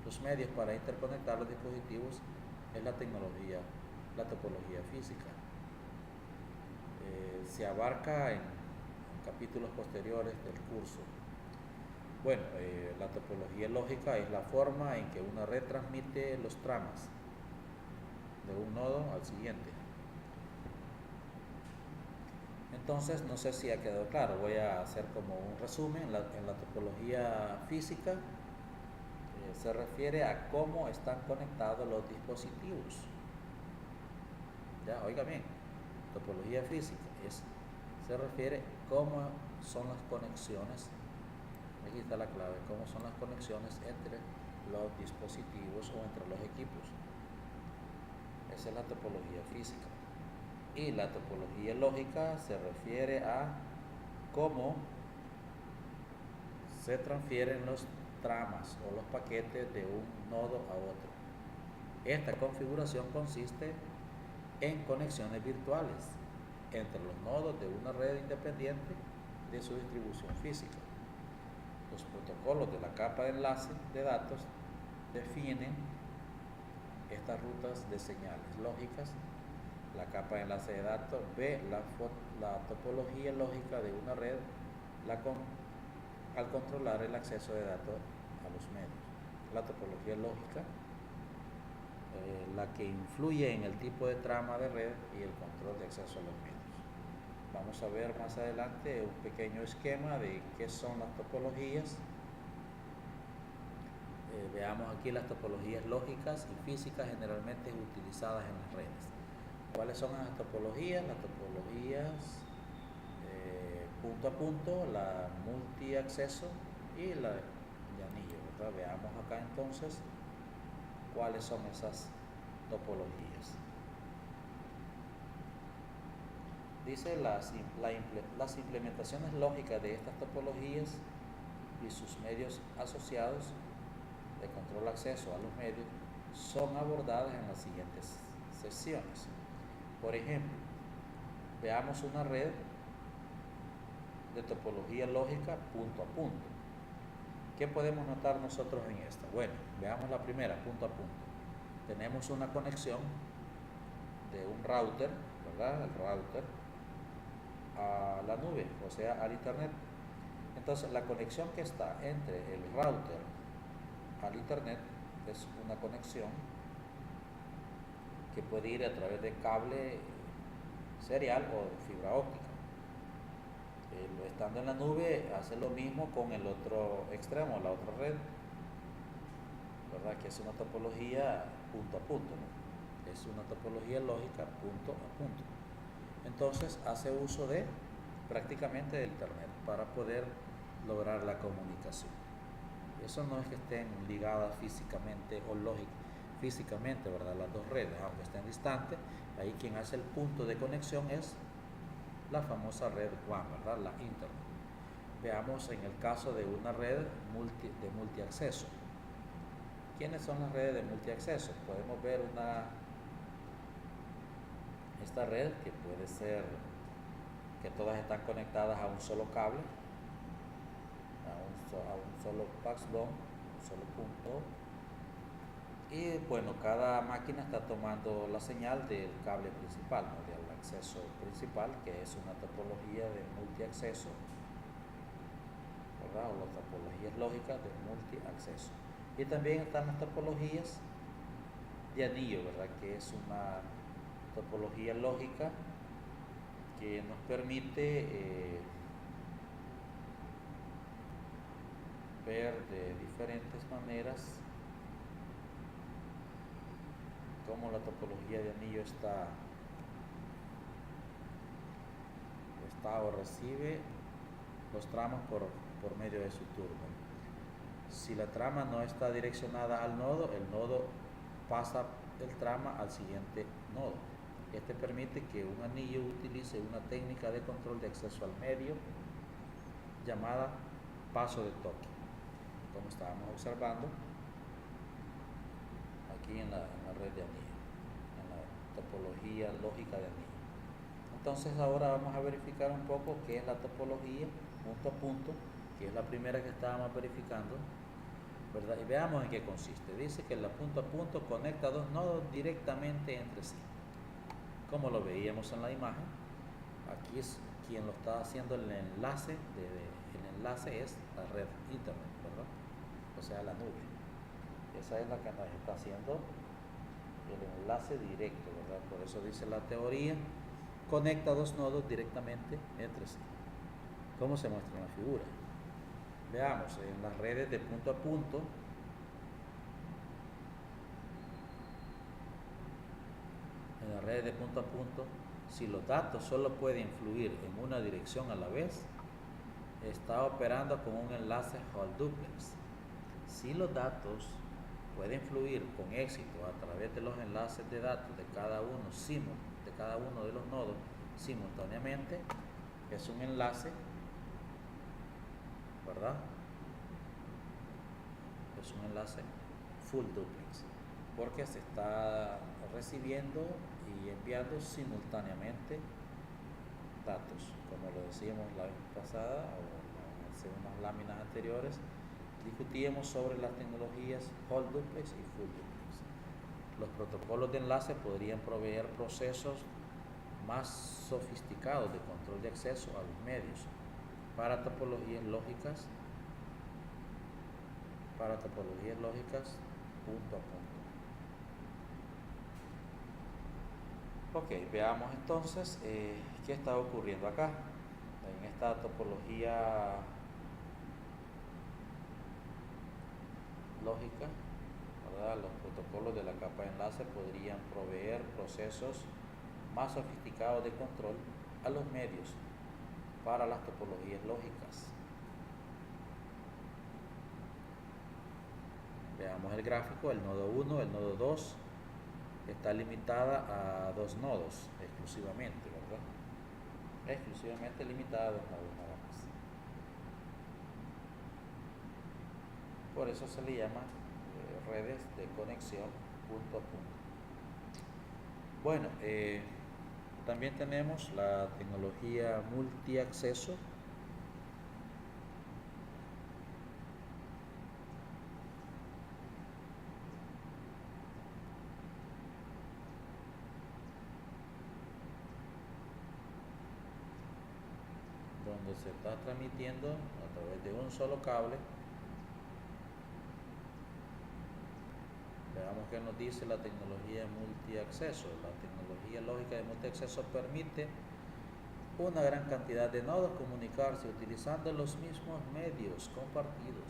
Speaker 1: los medios para interconectar los dispositivos. Es la tecnología, la topología física. Se abarca en capítulos posteriores del curso. Bueno, la topología lógica es la forma en que una red transmite los tramas de un nodo al siguiente. Entonces, no sé si ha quedado claro, voy a hacer como un resumen. En la topología física se refiere a cómo están conectados los dispositivos. Ya, oiga bien, topología física se refiere a cómo son las conexiones. Aquí está la clave, cómo son las conexiones entre los dispositivos o entre los equipos. Esa es la topología física. Y la topología lógica se refiere a cómo se transfieren los tramas o los paquetes de un nodo a otro. Esta configuración consiste en conexiones virtuales entre los nodos de una red independiente de su distribución física. Los protocolos de la capa de enlace de datos definen estas rutas de señales lógicas. La capa de enlace de datos ve la topología lógica de una red al controlar el acceso de datos a los medios. La topología lógica, la que influye en el tipo de trama de red y el control de acceso a los medios. Vamos a ver más adelante un pequeño esquema de qué son las topologías. Veamos aquí las topologías lógicas y físicas generalmente utilizadas en las redes. ¿Cuáles son las topologías? Las topologías punto a punto, la multiacceso y la de anillo, ¿verdad? Veamos acá entonces cuáles son esas topologías. Dice las implementaciones lógicas de estas topologías y sus medios asociados de control acceso a los medios son abordadas en las siguientes sesiones. Por ejemplo, veamos una red de topología lógica punto a punto. ¿Qué podemos notar nosotros en esta? Bueno, veamos la primera, punto a punto. Tenemos una conexión de un router, ¿verdad? El router a la nube, o sea, al internet. Entonces, la conexión que está entre el router al internet es una conexión que puede ir a través de cable serial o fibra óptica. Estando en la nube hace lo mismo con el otro extremo, la otra red, ¿verdad? Que es una topología punto a punto, ¿no? Es una topología lógica punto a punto. Entonces hace uso de prácticamente del internet para poder lograr la comunicación. Eso no es que estén ligadas físicamente o físicamente, ¿verdad? Las dos redes, aunque estén distantes, ahí quien hace el punto de conexión es la famosa red WAN, ¿verdad? La internet. Veamos en el caso de una red de multiacceso. ¿Quiénes son las redes de multiacceso? Podemos ver esta red que puede ser que todas están conectadas a un solo cable, a un solo backbone, un solo punto. Y bueno, cada máquina está tomando la señal del cable principal, ¿no? Del acceso principal, que es una topología de multiacceso, ¿verdad? O las topologías lógicas de multiacceso. Y también están las topologías de anillo, ¿verdad? Que es una topología lógica que nos permite ver de diferentes maneras cómo la topología de anillo está o recibe los tramos por medio de su turbo. Si la trama no está direccionada al nodo, el nodo pasa el trama al siguiente nodo. Este permite que un anillo utilice una técnica de control de acceso al medio llamada paso de toque, como estábamos observando aquí en la red de anillo, en la topología lógica de anillo. Entonces ahora vamos a verificar un poco qué es la topología punto a punto, que es la primera que estábamos verificando, ¿verdad? Y veamos en qué consiste. Dice que la punto a punto conecta dos nodos directamente entre sí, como lo veíamos en la imagen. Aquí es quien lo está haciendo el enlace, el enlace es la red internet, ¿verdad? O sea, la nube. Esa es la que nos está haciendo el enlace directo, ¿verdad? Por eso dice la teoría, conecta dos nodos directamente entre sí. ¿Cómo se muestra en la figura? Veamos, en las redes de punto a punto, si los datos solo pueden fluir en una dirección a la vez, está operando con un enlace Hall duplex. Si los datos pueden fluir con éxito a través de los enlaces de datos de cada uno de los nodos simultáneamente, es un enlace, ¿verdad? Es un enlace full duplex, porque se está recibiendo y enviando simultáneamente datos, como lo decíamos la vez pasada o hace unas láminas anteriores. Discutíamos sobre las tecnologías Hall duplex y full duplex. Los protocolos de enlace podrían proveer procesos más sofisticados de control de acceso a los medios para topologías lógicas punto a punto. Ok, veamos entonces qué está ocurriendo acá en esta topología lógica, ¿verdad? Los protocolos de la capa de enlace podrían proveer procesos más sofisticados de control a los medios para las topologías lógicas. Veamos el gráfico. El nodo 1, el nodo 2 está limitada a dos nodos exclusivamente, ¿verdad? Exclusivamente limitada a dos nodos nada más. Por eso se le llama redes de conexión punto a punto. Bueno, también tenemos la tecnología multiacceso, donde se está transmitiendo a través de un solo cable. Veamos qué nos dice la tecnología multiacceso. La tecnología lógica de multiacceso permite una gran cantidad de nodos comunicarse utilizando los mismos medios compartidos.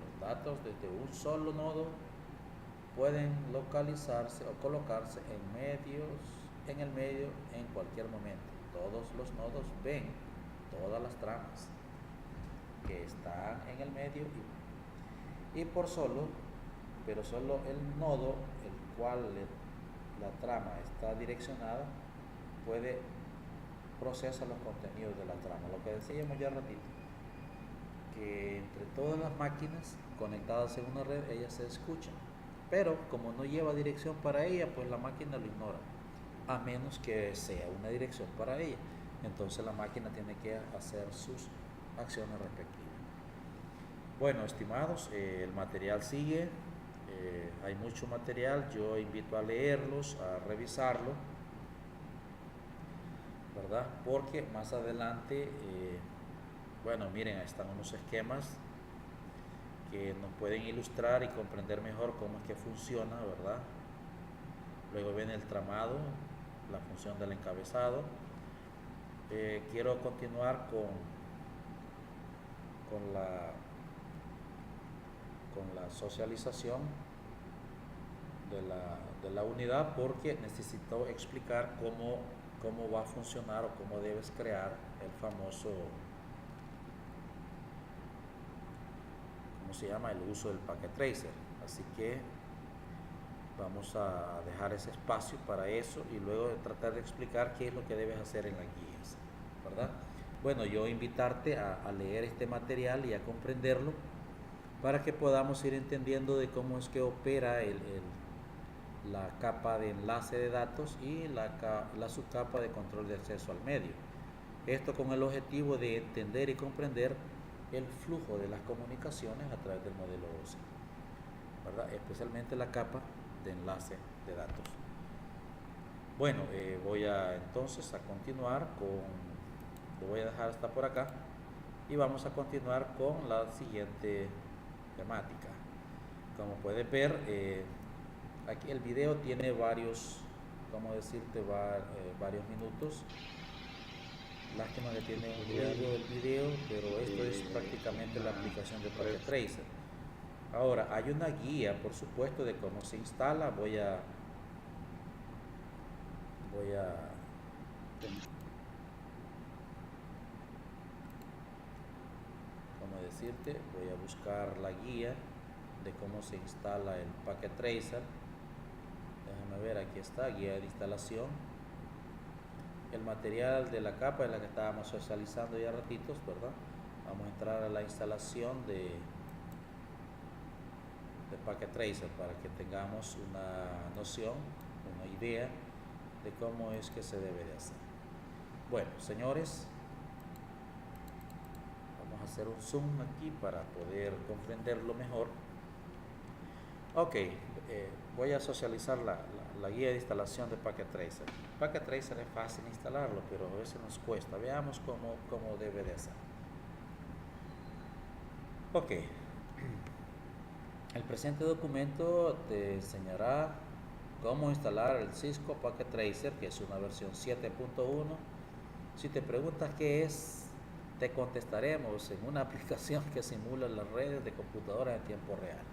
Speaker 1: Los datos desde un solo nodo pueden localizarse o colocarse en el medio en cualquier momento. Todos los nodos ven todas las tramas que están en el medio pero solo el nodo el cual la trama está direccionada puede procesar los contenidos de la trama. Lo que decíamos ya ratito, que entre todas las máquinas conectadas en una red, ellas se escuchan, pero como no lleva dirección para ella, pues la máquina lo ignora, a menos que sea una dirección para ella. Entonces la máquina tiene que hacer sus acciones respectivas. Bueno, estimados, el material sigue, hay mucho material, yo invito a leerlos, a revisarlo, ¿verdad? Porque más adelante, bueno, miren, están unos esquemas que nos pueden ilustrar y comprender mejor cómo es que funciona, ¿verdad? Luego viene el tramado, la función del encabezado. Quiero continuar con la con la socialización de la unidad, porque necesito explicar cómo va a funcionar o cómo debes crear el famoso, ¿cómo se llama? El uso del packet tracer. Así que vamos a dejar ese espacio para eso y luego tratar de explicar qué es lo que debes hacer en las guías, ¿verdad? Bueno, yo invitarte a leer este material y a comprenderlo para que podamos ir entendiendo de cómo es que opera la capa de enlace de datos y la subcapa de control de acceso al medio. Esto con el objetivo de entender y comprender el flujo de las comunicaciones a través del modelo OSI, ¿verdad? Especialmente la capa de enlace de datos. Bueno, voy a entonces a continuar lo voy a dejar hasta por acá y vamos a continuar con la siguiente temática. Como puedes ver, aquí el video tiene varios, ¿cómo decirte? Varios minutos. Lástima que tiene un ruido el video, pero esto es prácticamente la aplicación de Packet Tracer. Ahora, hay una guía, por supuesto, de cómo se instala. Voy a ¿cómo decirte? Voy a buscar la guía de cómo se instala el Packet Tracer. Déjame ver, aquí está, guía de instalación. El material de la capa es la que estábamos socializando ya ratitos, ¿verdad? Vamos a entrar a la instalación de Packet Tracer para que tengamos una noción, una idea de cómo es que se debe de hacer. Bueno, señores, vamos a hacer un zoom aquí para poder comprenderlo mejor. Ok, voy a socializar la guía de instalación de Packet Tracer. Packet Tracer es fácil instalarlo, pero a veces nos cuesta. Veamos cómo debe de hacer. Ok, el presente documento te enseñará cómo instalar el Cisco Packet Tracer, que es una versión 7.1. Si te preguntas qué es, te contestaremos en una aplicación que simula las redes de computadoras en tiempo real.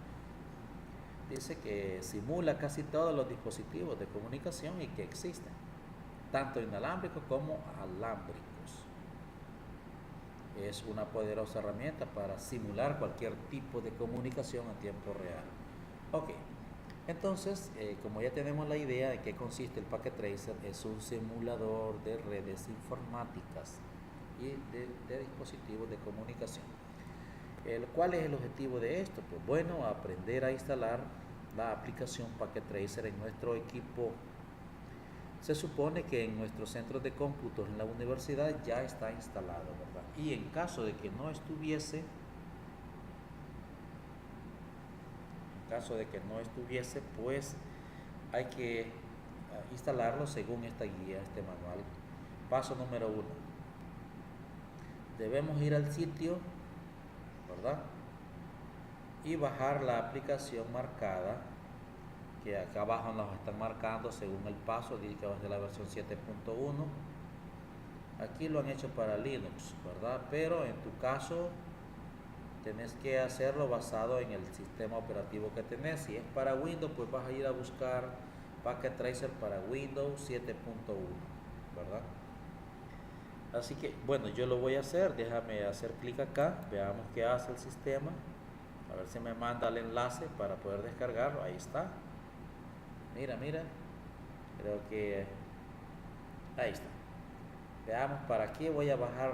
Speaker 1: Dice que simula casi todos los dispositivos de comunicación y que existen, tanto inalámbricos como alámbricos. Es una poderosa herramienta para simular cualquier tipo de comunicación en tiempo real. Ok, entonces, como ya tenemos la idea de qué consiste el Packet Tracer, es un simulador de redes informáticas y de dispositivos de comunicación. ¿Cuál es el objetivo de esto? Pues bueno, aprender a instalar la aplicación Packet Tracer en nuestro equipo. Se supone que en nuestros centros de cómputos en la universidad ya está instalado, ¿verdad? Y en caso de que no estuviese, pues hay que instalarlo según esta guía, este manual. Paso número 1. Debemos ir al sitio, ¿verdad? Y bajar la aplicación marcada, que acá abajo nos están marcando según el paso, dice que va a ser la versión 7.1. Aquí lo han hecho para Linux, ¿verdad? Pero en tu caso tenés que hacerlo basado en el sistema operativo que tenés. Si es para Windows, pues vas a ir a buscar Packet Tracer para Windows 7.1, ¿verdad? Así que, bueno, yo lo voy a hacer. Déjame hacer clic acá, veamos qué hace el sistema. A ver si me manda el enlace para poder descargarlo. Ahí está. Mira, creo que ahí está. Veamos para qué voy a bajar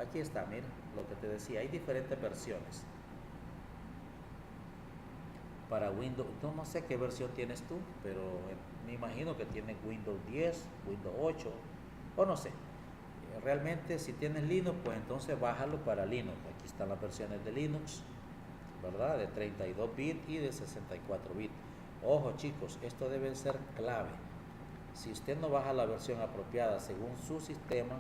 Speaker 1: aquí está, mira, lo que te decía, hay diferentes versiones para Windows. No sé qué versión tienes tú, pero me imagino que tienes Windows 10, Windows 8 o no sé. Realmente si tienes Linux, pues entonces bájalo para Linux. Aquí están las versiones de Linux, ¿verdad? De 32 bits y de 64 bits. Ojo chicos, esto debe ser clave. Si usted no baja la versión apropiada según su sistema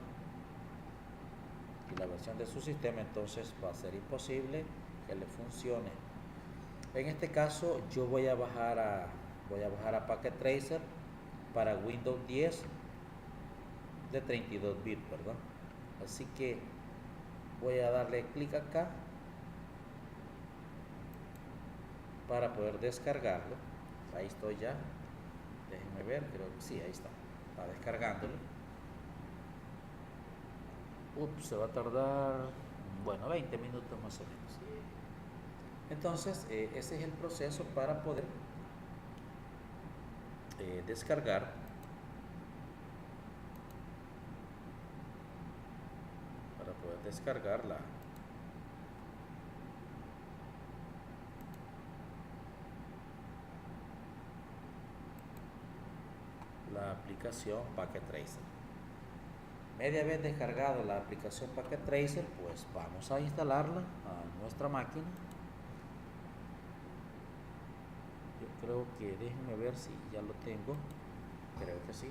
Speaker 1: y la versión de su sistema, entonces va a ser imposible que le funcione. En este caso yo voy a bajar a Packet Tracer para Windows 10 de 32 bits, ¿verdad? Así que voy a darle clic acá para poder descargarlo. Ahí estoy ya, déjenme ver, creo que sí, ahí está descargándolo. Se va a tardar, bueno, 20 minutos más o menos. Entonces, ese es el proceso para poder descargar la aplicación Packet Tracer. Media vez descargado la aplicación Packet Tracer, pues vamos a instalarla a nuestra máquina. Yo creo que, déjenme ver si ya lo tengo, creo que sí.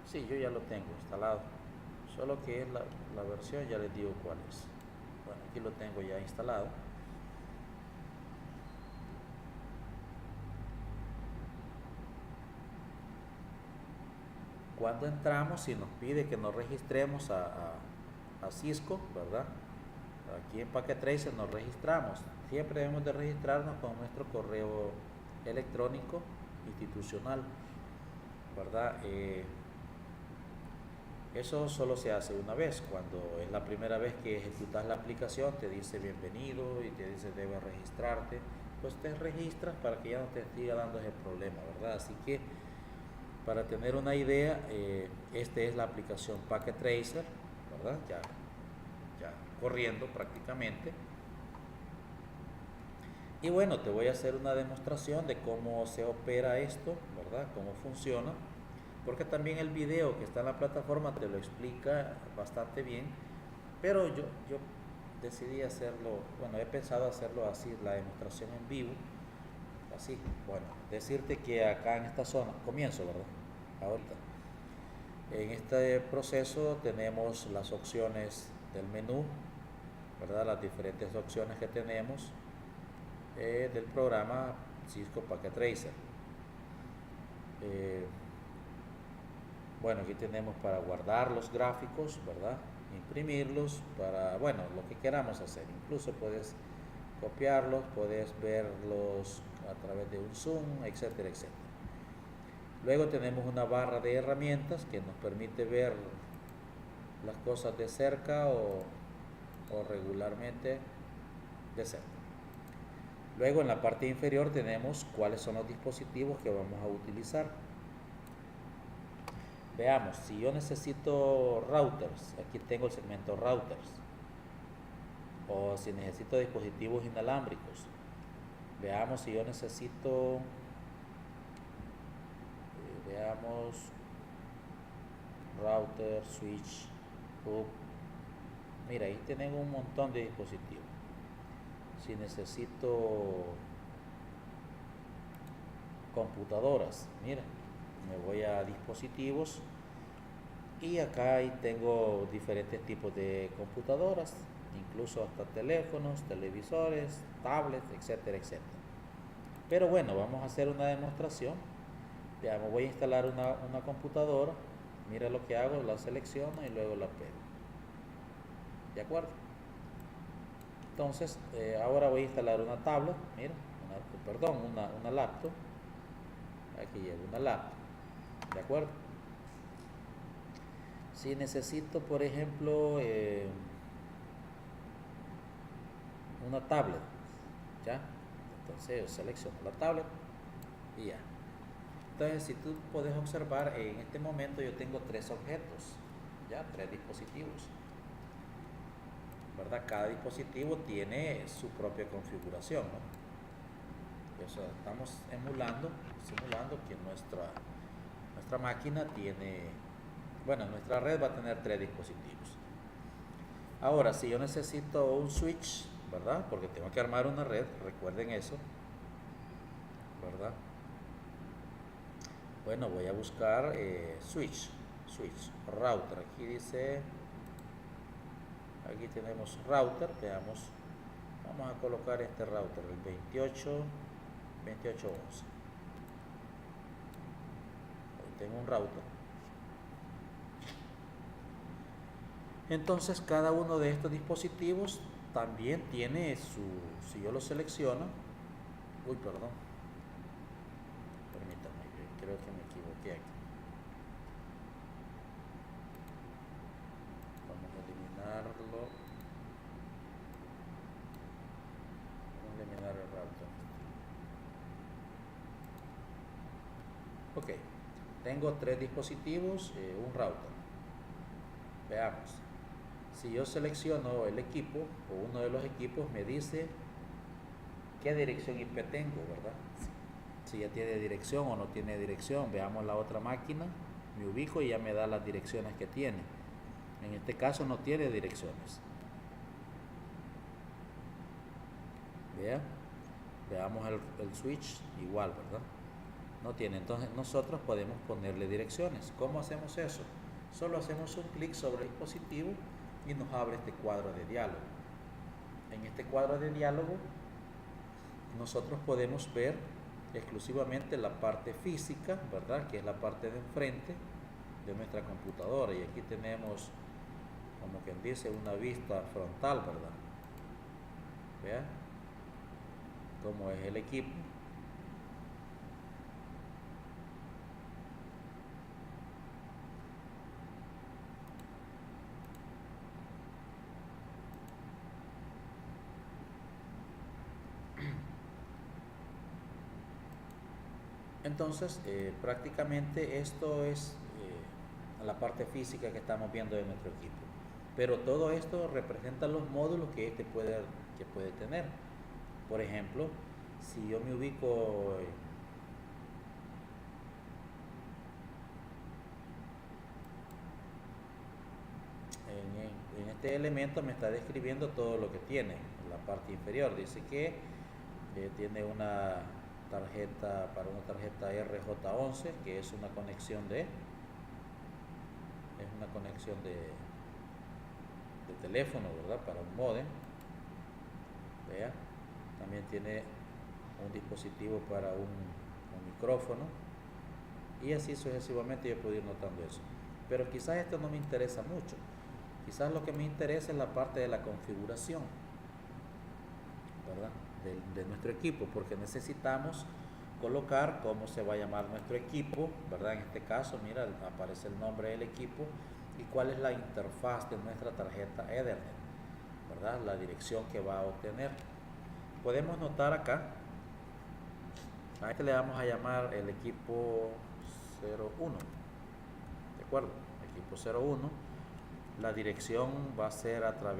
Speaker 1: Sí, yo ya lo tengo instalado, solo que es la versión, ya les digo cuál es. Bueno, aquí lo tengo ya instalado. Cuando entramos, si nos pide que nos registremos a Cisco, ¿verdad? Aquí en Packet Tracer nos registramos. Siempre debemos de registrarnos con nuestro correo electrónico institucional, ¿verdad? Eso solo se hace una vez. Cuando es la primera vez que ejecutas la aplicación, te dice bienvenido y te dice debes registrarte. Pues te registras para que ya no te siga dando ese problema, ¿verdad? Así que para tener una idea, esta es la aplicación Packet Tracer, ¿verdad? Ya corriendo prácticamente. Y bueno, te voy a hacer una demostración de cómo se opera esto, ¿verdad? Cómo funciona, porque también el video que está en la plataforma te lo explica bastante bien, pero yo decidí hacerlo, bueno, he pensado hacerlo así, la demostración en vivo, así. Bueno, decirte que acá en esta zona, comienzo, ¿verdad? Ahorita. En este proceso tenemos las opciones del menú, ¿verdad? Las diferentes opciones que tenemos del programa Cisco Packet Tracer. Bueno, aquí tenemos para guardar los gráficos, ¿verdad? Imprimirlos para, bueno, lo que queramos hacer. Incluso puedes copiarlos, puedes verlos a través de un Zoom, etcétera, etcétera. Luego tenemos una barra de herramientas que nos permite ver las cosas de cerca o regularmente de cerca. Luego en la parte inferior tenemos cuáles son los dispositivos que vamos a utilizar. Veamos, si yo necesito routers, aquí tengo el segmento routers. O si necesito dispositivos inalámbricos. Veamos si yo necesito, veamos, router, switch, hub. Mira, ahí tenemos un montón de dispositivos. Si necesito computadoras, mira, me voy a dispositivos y acá ahí tengo diferentes tipos de computadoras, incluso hasta teléfonos, televisores, tablets, etcétera, etcétera. Pero bueno, vamos a hacer una demostración. Veamos, voy a instalar una computadora. Mira lo que hago, la selecciono y luego la pego. ¿De acuerdo? Entonces, ahora voy a instalar una tablet, mira, una laptop. Aquí llevo una laptop, ¿de acuerdo? Si necesito, por ejemplo, una tablet, ¿ya? Entonces yo selecciono la tablet y ya. Entonces, si tú puedes observar, en este momento yo tengo 3 objetos, ¿ya? 3 dispositivos, ¿verdad? Cada dispositivo tiene su propia configuración, ¿no? O sea, estamos simulando que nuestra máquina tiene, bueno, nuestra red va a tener 3 dispositivos. Ahora, si yo necesito un switch, ¿verdad? Porque tengo que armar una red, recuerden eso, ¿verdad? Bueno, voy a buscar switch, router. Aquí tenemos router, veamos. Vamos a colocar este router, el 2811. Ahí tengo un router. Entonces cada uno de estos dispositivos también tiene si yo lo selecciono, perdón, permítame, creo que me equivoqué aquí. Vamos a eliminarlo. Vamos a eliminar el router. Ok, tengo 3 dispositivos, un router. Veamos. Si yo selecciono el equipo o uno de los equipos, me dice qué dirección IP tengo, ¿verdad? Si ya tiene dirección o no tiene dirección. Veamos la otra máquina, me ubico y ya me da las direcciones que tiene. En este caso no tiene direcciones. Veamos el switch, igual, ¿verdad? No tiene. Entonces nosotros podemos ponerle direcciones. ¿Cómo hacemos eso? Solo hacemos un clic sobre el dispositivo y nos abre este cuadro de diálogo. En este cuadro de diálogo nosotros podemos ver exclusivamente la parte física, ¿verdad? Que es la parte de enfrente de nuestra computadora, y aquí tenemos, como quien dice, una vista frontal, ¿verdad? Vean cómo es el equipo. Entonces, prácticamente esto es la parte física que estamos viendo de nuestro equipo. Pero todo esto representa los módulos que puede tener. Por ejemplo, si yo me ubico en este elemento, me está describiendo todo lo que tiene. En la parte inferior dice que tiene una tarjeta RJ11, que es una conexión de teléfono, ¿verdad? Para un módem. Vea, también tiene un dispositivo para un micrófono, y así sucesivamente. Yo puedo ir notando eso, pero quizás esto no me interesa mucho. Quizás lo que me interesa es la parte de la configuración, ¿verdad? De nuestro equipo, porque necesitamos colocar cómo se va a llamar nuestro equipo, ¿verdad? En este caso, mira, aparece el nombre del equipo y cuál es la interfaz de nuestra tarjeta Ethernet, ¿verdad? La dirección que va a obtener. Podemos notar acá, a este le vamos a llamar el equipo 01, ¿de acuerdo? Equipo 01. La dirección va a ser una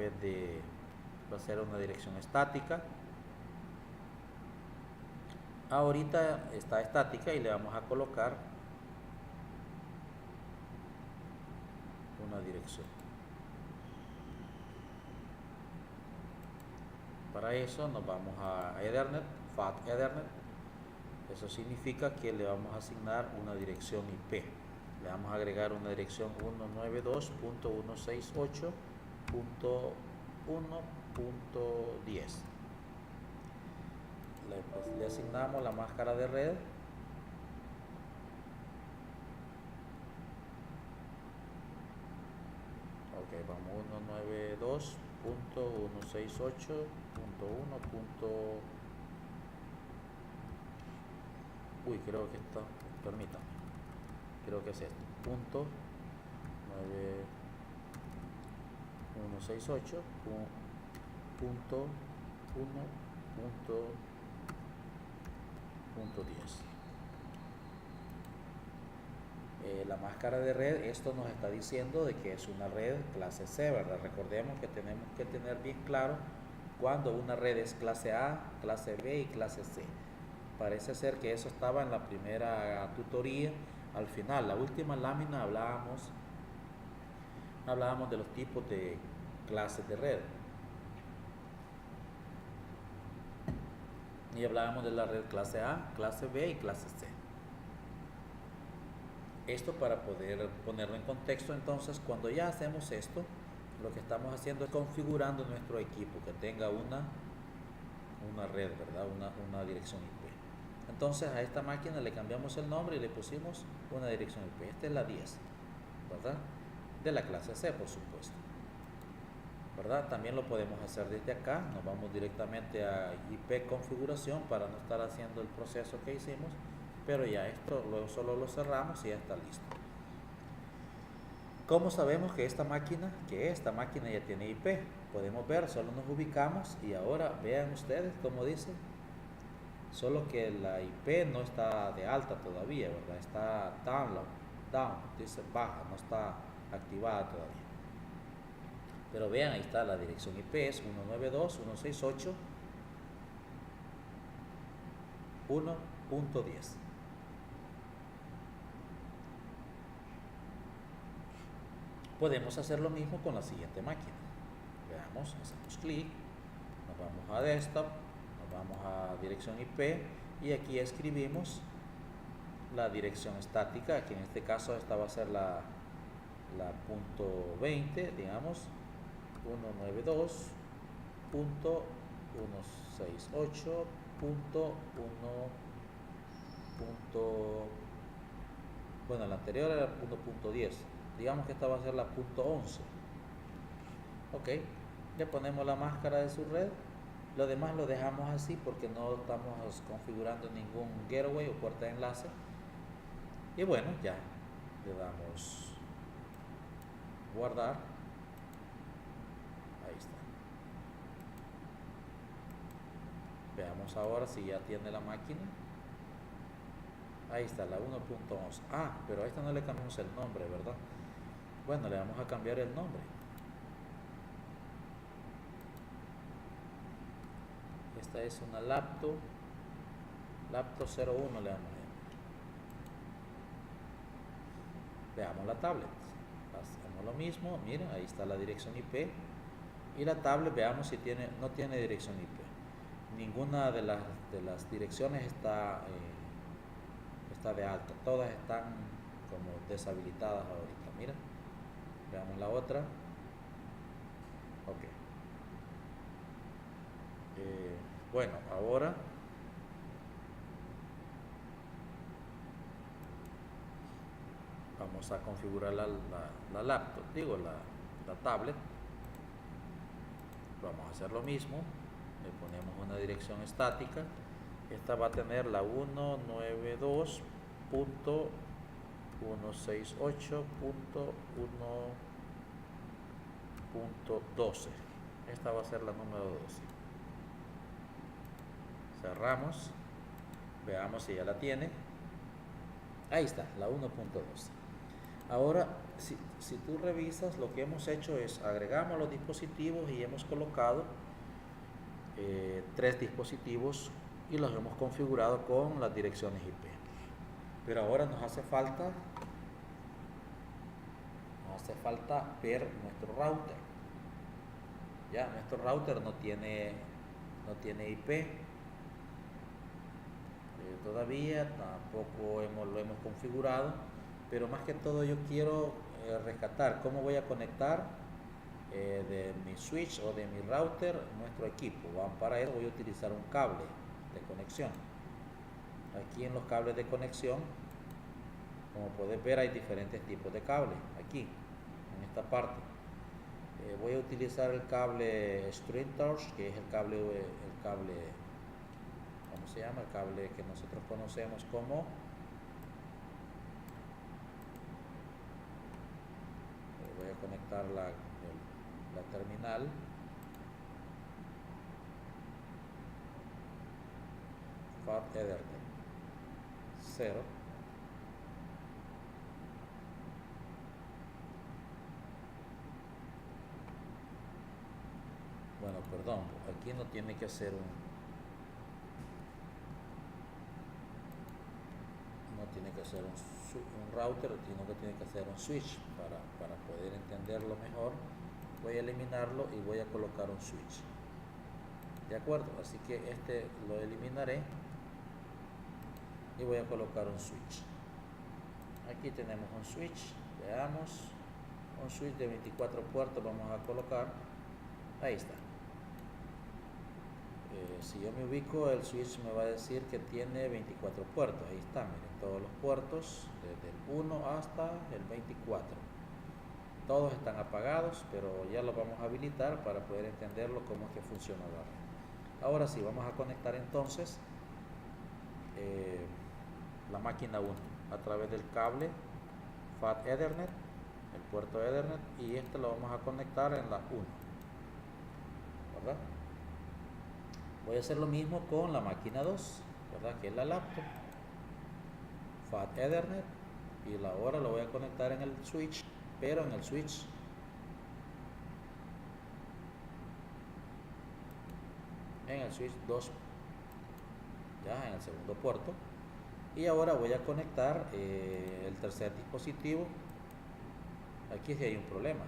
Speaker 1: dirección estática. Ahorita está estática y le vamos a colocar una dirección. Para eso nos vamos a Ethernet, FAT Ethernet. Eso significa que le vamos a asignar una dirección IP. Le vamos a agregar una dirección 192.168.1.10. Le asignamos la máscara de red. Ok, vamos 192.168.1. Creo que está, permítame, creo que es esto, punto 168.1.10. La máscara de red, esto nos está diciendo de que es una red clase C, ¿verdad? Recordemos que tenemos que tener bien claro cuando una red es clase A, clase B y clase C. Parece ser que eso estaba en la primera tutoría. Al final, la última lámina, hablábamos de los tipos de clases de red. Y hablábamos de la red clase A, clase B y clase C. Esto para poder ponerlo en contexto. Entonces, cuando ya hacemos esto, lo que estamos haciendo es configurando nuestro equipo que tenga una red, ¿verdad? Una dirección IP. Entonces a esta máquina le cambiamos el nombre y le pusimos una dirección IP. Esta es la 10, ¿verdad? De la clase C, por supuesto. ¿verdad? También lo podemos hacer desde acá, nos vamos directamente a IP configuración para no estar haciendo el proceso que hicimos, pero ya esto luego solo lo cerramos y ya está listo. ¿Cómo sabemos que esta máquina ya tiene IP? Podemos ver, solo nos ubicamos y ahora vean ustedes como dice, solo que la IP no está de alta todavía, ¿verdad? Está down, dice baja, no está activada todavía. Pero vean, ahí está la dirección IP, es 192.168.1.10. Podemos hacer lo mismo con la siguiente máquina. Veamos, hacemos clic, nos vamos a desktop, nos vamos a dirección IP y aquí escribimos la dirección estática, que en este caso esta va a ser la punto 20, digamos, 192.168.1. Bueno, la anterior era 1.10, digamos que esta va a ser la punto 11. Ok, le ponemos la máscara de su red, lo demás lo dejamos así porque no estamos configurando ningún gateway o puerta de enlace. Y bueno, ya le damos guardar. Ahí está. Veamos ahora si ya tiene la máquina. Ahí está, la 1.11. Ah, pero a esta no le cambiamos el nombre, ¿verdad? Bueno, le vamos a cambiar el nombre. Esta es una laptop 01 le vamos a llamar. Veamos la tablet. Hacemos lo mismo, miren, ahí está la dirección IP. Y la tablet, veamos si no tiene dirección IP. Ninguna de las direcciones está de alta, todas están como deshabilitadas ahorita. Mira, veamos la otra. Ok. Bueno, ahora vamos a configurar la laptop, digo la tablet. Vamos a hacer lo mismo, le ponemos una dirección estática. Esta va a tener la 192.168.1.12. Esta va a ser la número 12. Cerramos, veamos si ya la tiene. Ahí está, la 1.12. Ahora, si tú revisas, lo que hemos hecho es agregamos los dispositivos y hemos colocado 3 dispositivos y los hemos configurado con las direcciones IP. Pero ahora nos hace falta ver nuestro router. Ya, nuestro router no tiene IP. Todavía tampoco lo hemos configurado, pero más que todo yo quiero rescatar cómo voy a conectar de mi switch o de mi router nuestro equipo. Para eso voy a utilizar un cable de conexión. Aquí en los cables de conexión, como puedes ver, hay diferentes tipos de cables aquí en esta parte. Voy a utilizar el cable StreamTorch, que es el cable ¿cómo se llama? El cable que nosotros conocemos como voy a conectar la terminal. FAT Ethernet 0. Bueno, perdón, aquí no tiene que hacer un router, sino que tiene que hacer un switch para poder entenderlo mejor. Voy a eliminarlo y voy a colocar un switch. De acuerdo, así que este lo eliminaré y voy a colocar un switch. Aquí tenemos un switch, veamos, un switch de 24 puertos vamos a colocar. Ahí está. Si yo me ubico, el switch me va a decir que tiene 24 puertos. Ahí está, miren, todos los puertos desde el 1 hasta el 24. todos están apagados, pero ya los vamos a habilitar para poder entenderlo cómo es que funciona la red. Ahora sí, vamos a conectar entonces la máquina 1 a través del cable FAT Ethernet, el puerto Ethernet, y este lo vamos a conectar en la 1, ¿verdad? Voy a hacer lo mismo con la máquina 2, ¿verdad? Que es la laptop, FAT Ethernet, y la hora lo voy a conectar en el switch, pero en el switch en el switch 2, ya en el segundo puerto. Y ahora voy a conectar el tercer dispositivo. Aquí sí hay un problema.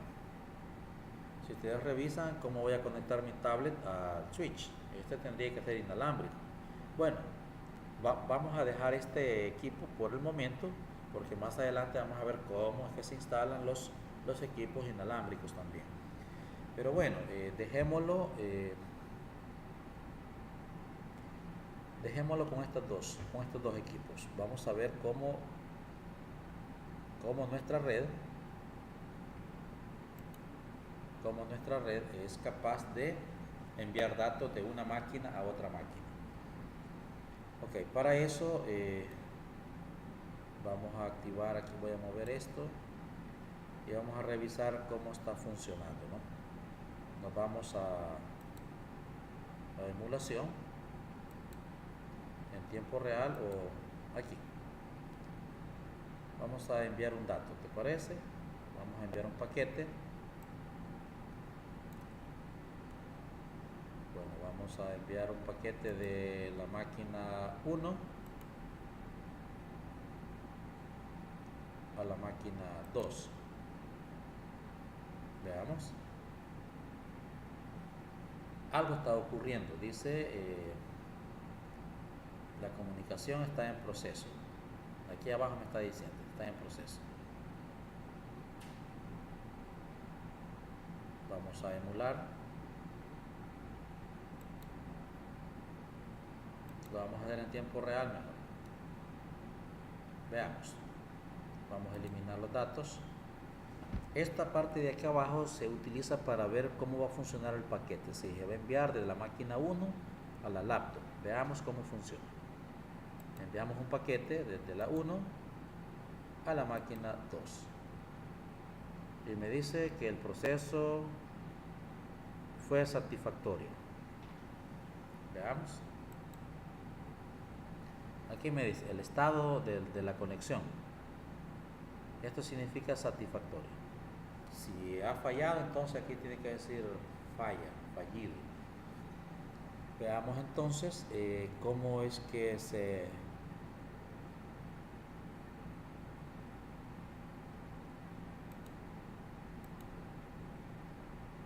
Speaker 1: Si ustedes revisan cómo voy a conectar mi tablet al switch, este tendría que ser inalámbrico. Bueno, vamos a dejar este equipo por el momento, porque más adelante vamos a ver cómo es que se instalan los equipos inalámbricos también. Pero bueno, dejémoslo con estos dos equipos. Vamos a ver cómo nuestra red es capaz de enviar datos de una máquina a otra máquina. Ok, para eso vamos a activar, aquí voy a mover esto y vamos a revisar cómo está funcionando, ¿no? Nos vamos a emulación en tiempo real o aquí. Vamos a enviar un dato, ¿te parece? Vamos a enviar un paquete. Bueno, vamos a enviar un paquete de la máquina 1 a la máquina 2. Veamos. Algo está ocurriendo, dice la comunicación está en proceso. Aquí abajo me está diciendo, está en proceso. Vamos a emular. Lo vamos a hacer en tiempo real mejor. Veamos. Vamos a eliminar los datos. Esta parte de aquí abajo se utiliza para ver cómo va a funcionar el paquete. Se va a enviar de la máquina 1 a la laptop. Veamos cómo funciona. Enviamos un paquete desde la 1 a la máquina 2. Y me dice que el proceso fue satisfactorio. Veamos. Aquí me dice el estado de la conexión. Esto significa satisfactorio. Si ha fallado, entonces aquí tiene que decir fallido. Veamos entonces cómo es que se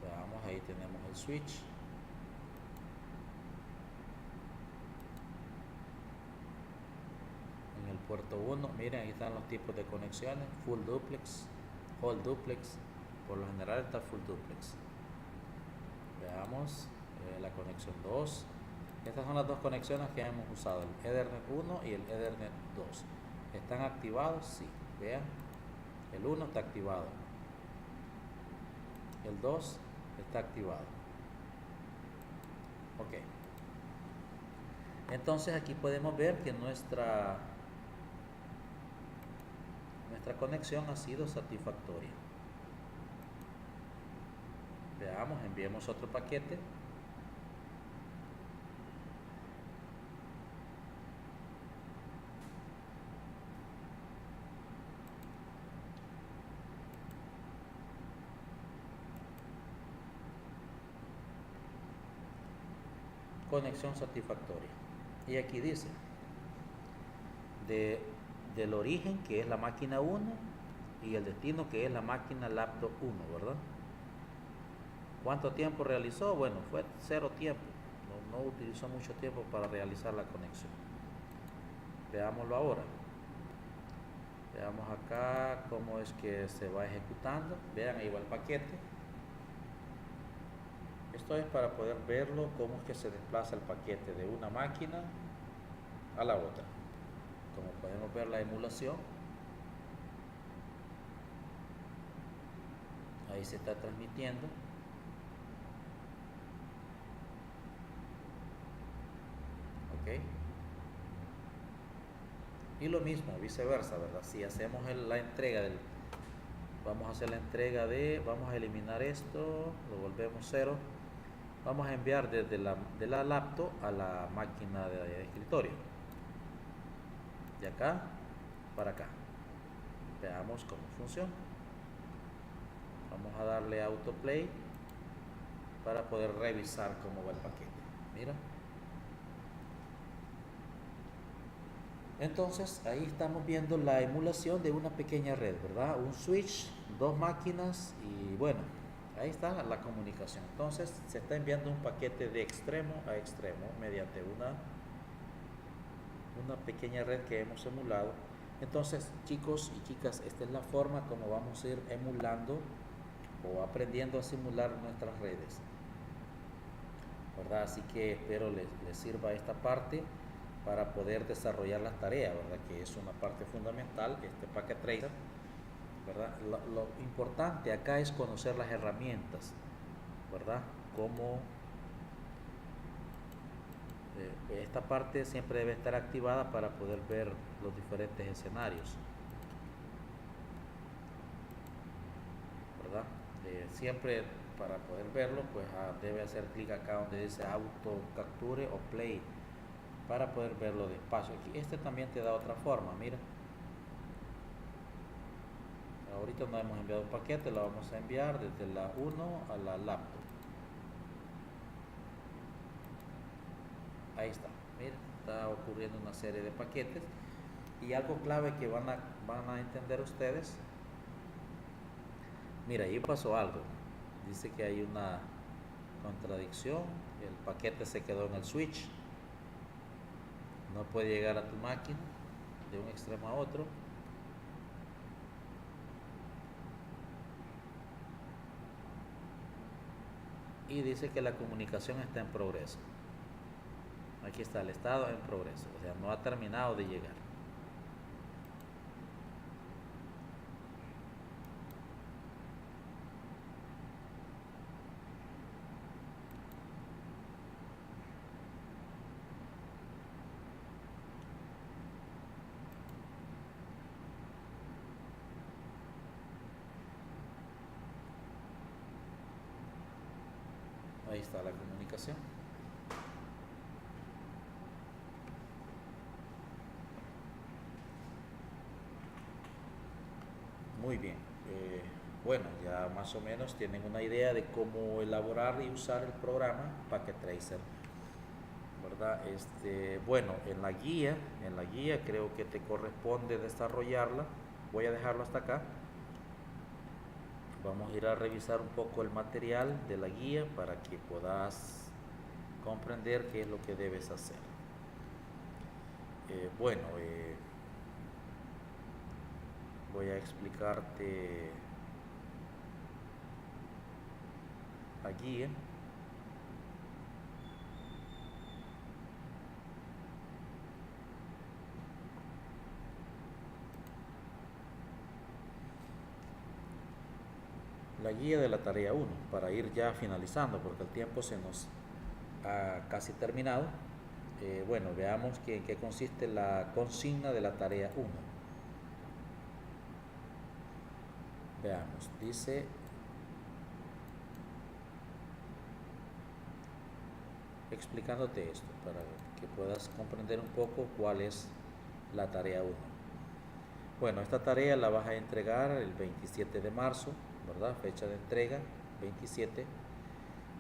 Speaker 1: veamos, ahí tenemos el switch. En el puerto 1, miren, ahí están los tipos de conexiones: full duplex, whole duplex. Por lo general está full duplex. Veamos la conexión 2. Estas son las dos conexiones que hemos usado, el Ethernet 1 y el Ethernet 2. ¿Están activados? Sí. Vean, el 1 está activado, el 2 está activado. Ok. Entonces aquí podemos ver que nuestra conexión ha sido satisfactoria. Veamos, enviemos otro paquete. Conexión satisfactoria. Y aquí dice del origen, que es la máquina 1, y el destino, que es la máquina laptop 1, ¿verdad? ¿Cuánto tiempo realizó? Bueno, fue 0 tiempo. No utilizó mucho tiempo para realizar la conexión. Veámoslo ahora. Veamos acá cómo es que se va ejecutando. Vean, ahí va el paquete. Esto es para poder verlo, cómo es que se desplaza el paquete de una máquina a la otra. Como podemos ver la emulación. Ahí se está transmitiendo. Ok. Y lo mismo, viceversa, ¿verdad? Si hacemos la entrega del... Vamos a hacer la entrega de... Vamos a eliminar esto, lo volvemos 0. Vamos a enviar desde de la laptop a la máquina de escritorio. De acá para acá. Veamos cómo funciona. Vamos a darle autoplay para poder revisar cómo va el paquete. Mira. Entonces ahí estamos viendo la emulación de una pequeña red, ¿verdad? Un switch, dos máquinas y bueno, ahí está la comunicación. Entonces se está enviando un paquete de extremo a extremo mediante una pequeña red que hemos emulado. Entonces, chicos y chicas, esta es la forma como vamos a ir emulando o aprendiendo a simular nuestras redes, ¿verdad? Así que espero les sirva esta parte para poder desarrollar las tareas, ¿verdad? Que es una parte fundamental, este Packet Tracer, ¿verdad? Lo importante acá es conocer las herramientas, ¿verdad? Como esta parte siempre debe estar activada para poder ver los diferentes escenarios, ¿verdad? Siempre para poder verlo, pues debe hacer clic acá donde dice auto capture o play para poder verlo despacio. Aquí este también te da otra forma, mira. Ahorita no hemos enviado un paquete, lo vamos a enviar desde la 1 a la laptop. Ahí está, mira, está ocurriendo una serie de paquetes. Y algo clave que van a entender ustedes. Mira, ahí pasó algo. Dice que hay una contradicción. El paquete se quedó en el switch. No puede llegar a tu máquina de un extremo a otro. Y dice que la comunicación está en progreso. Aquí está el estado en progreso, o sea, no ha terminado de llegar. Ahí está la comunicación. Muy bien. Bueno, ya más o menos tienen una idea de cómo elaborar y usar el programa Packet Tracer, ¿verdad? Bueno, en la guía creo que te corresponde desarrollarla. Voy a dejarlo hasta acá. Vamos a ir a revisar un poco el material de la guía para que puedas comprender qué es lo que debes hacer. Bueno, voy a explicarte la guía. La guía de la tarea 1 para ir ya finalizando porque el tiempo se nos ha casi terminado. Bueno, veamos en qué consiste la consigna de la tarea 1. Veamos, dice explicándote esto para que puedas comprender un poco cuál es la tarea 1. Bueno, esta tarea la vas a entregar el 27 de marzo, ¿verdad? Fecha de entrega, 27.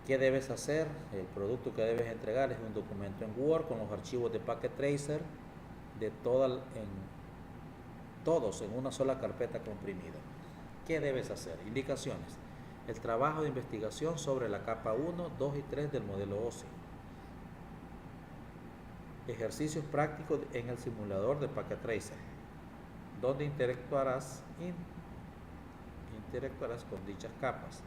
Speaker 1: ¿Qué debes hacer? El producto que debes entregar es un documento en Word con los archivos de Packet Tracer de todos en una sola carpeta comprimida. ¿Qué debes hacer? Indicaciones. El trabajo de investigación sobre la capa 1, 2 y 3 del modelo OSI. Ejercicios prácticos en el simulador de Packet Tracer, donde interactuarás con dichas capas.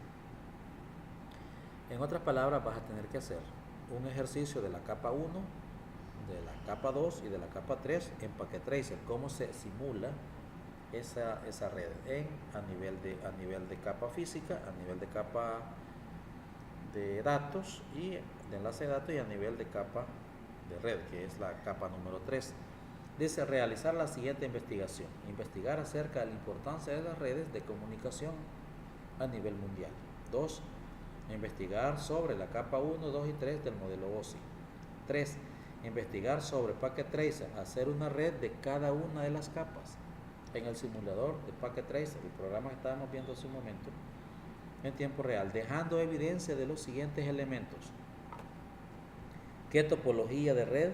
Speaker 1: En otras palabras, vas a tener que hacer un ejercicio de la capa 1, de la capa 2 y de la capa 3 en Packet Tracer, cómo se simula esa red a nivel de capa física, a nivel de capa de datos y de enlace de datos y a nivel de capa de red, que es la capa número 3. Dice realizar la siguiente investigación: investigar acerca de la importancia de las redes de comunicación a nivel mundial. 2. Investigar sobre la capa 1, 2 y 3 del modelo OSI. 3. Investigar sobre Packet Tracer, hacer una red de cada una de las capas. En el simulador de Packet Tracer, el programa que estábamos viendo hace un momento, en tiempo real, dejando evidencia de los siguientes elementos: qué topología de red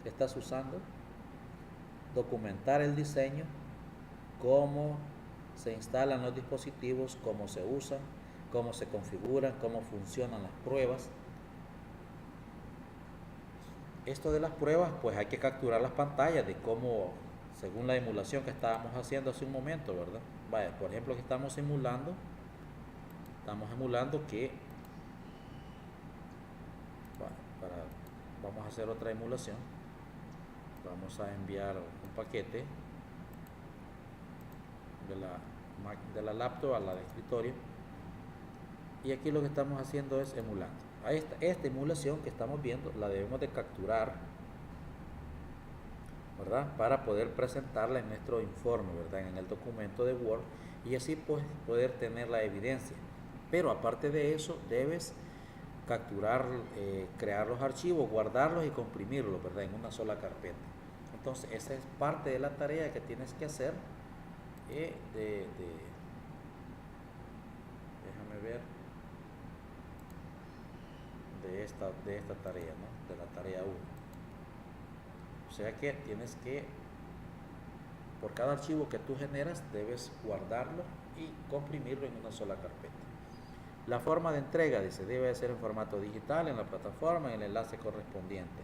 Speaker 1: estás usando, documentar el diseño, cómo se instalan los dispositivos, cómo se usan, cómo se configuran, cómo funcionan las pruebas. Esto de las pruebas, pues hay que capturar las pantallas de cómo, según la emulación que estábamos haciendo hace un momento, ¿verdad? Vaya, por ejemplo, que estamos emulando que, bueno, vamos a hacer otra emulación. Vamos a enviar un paquete de la laptop a la de escritorio, y aquí lo que estamos haciendo es emulando. Esta emulación que estamos viendo la debemos de capturar, ¿verdad? Para poder presentarla en nuestro informe, ¿verdad? En el documento de Word, y así pues poder tener la evidencia. Pero aparte de eso, debes capturar, crear los archivos, guardarlos y comprimirlos, ¿verdad? En una sola carpeta. Entonces esa es parte de la tarea que tienes que hacer. Déjame ver, de esta tarea, ¿no? De la tarea 1. O sea que tienes que, por cada archivo que tú generas, debes guardarlo y comprimirlo en una sola carpeta. La forma de entrega, dice, debe ser en formato digital en la plataforma, en el enlace correspondiente.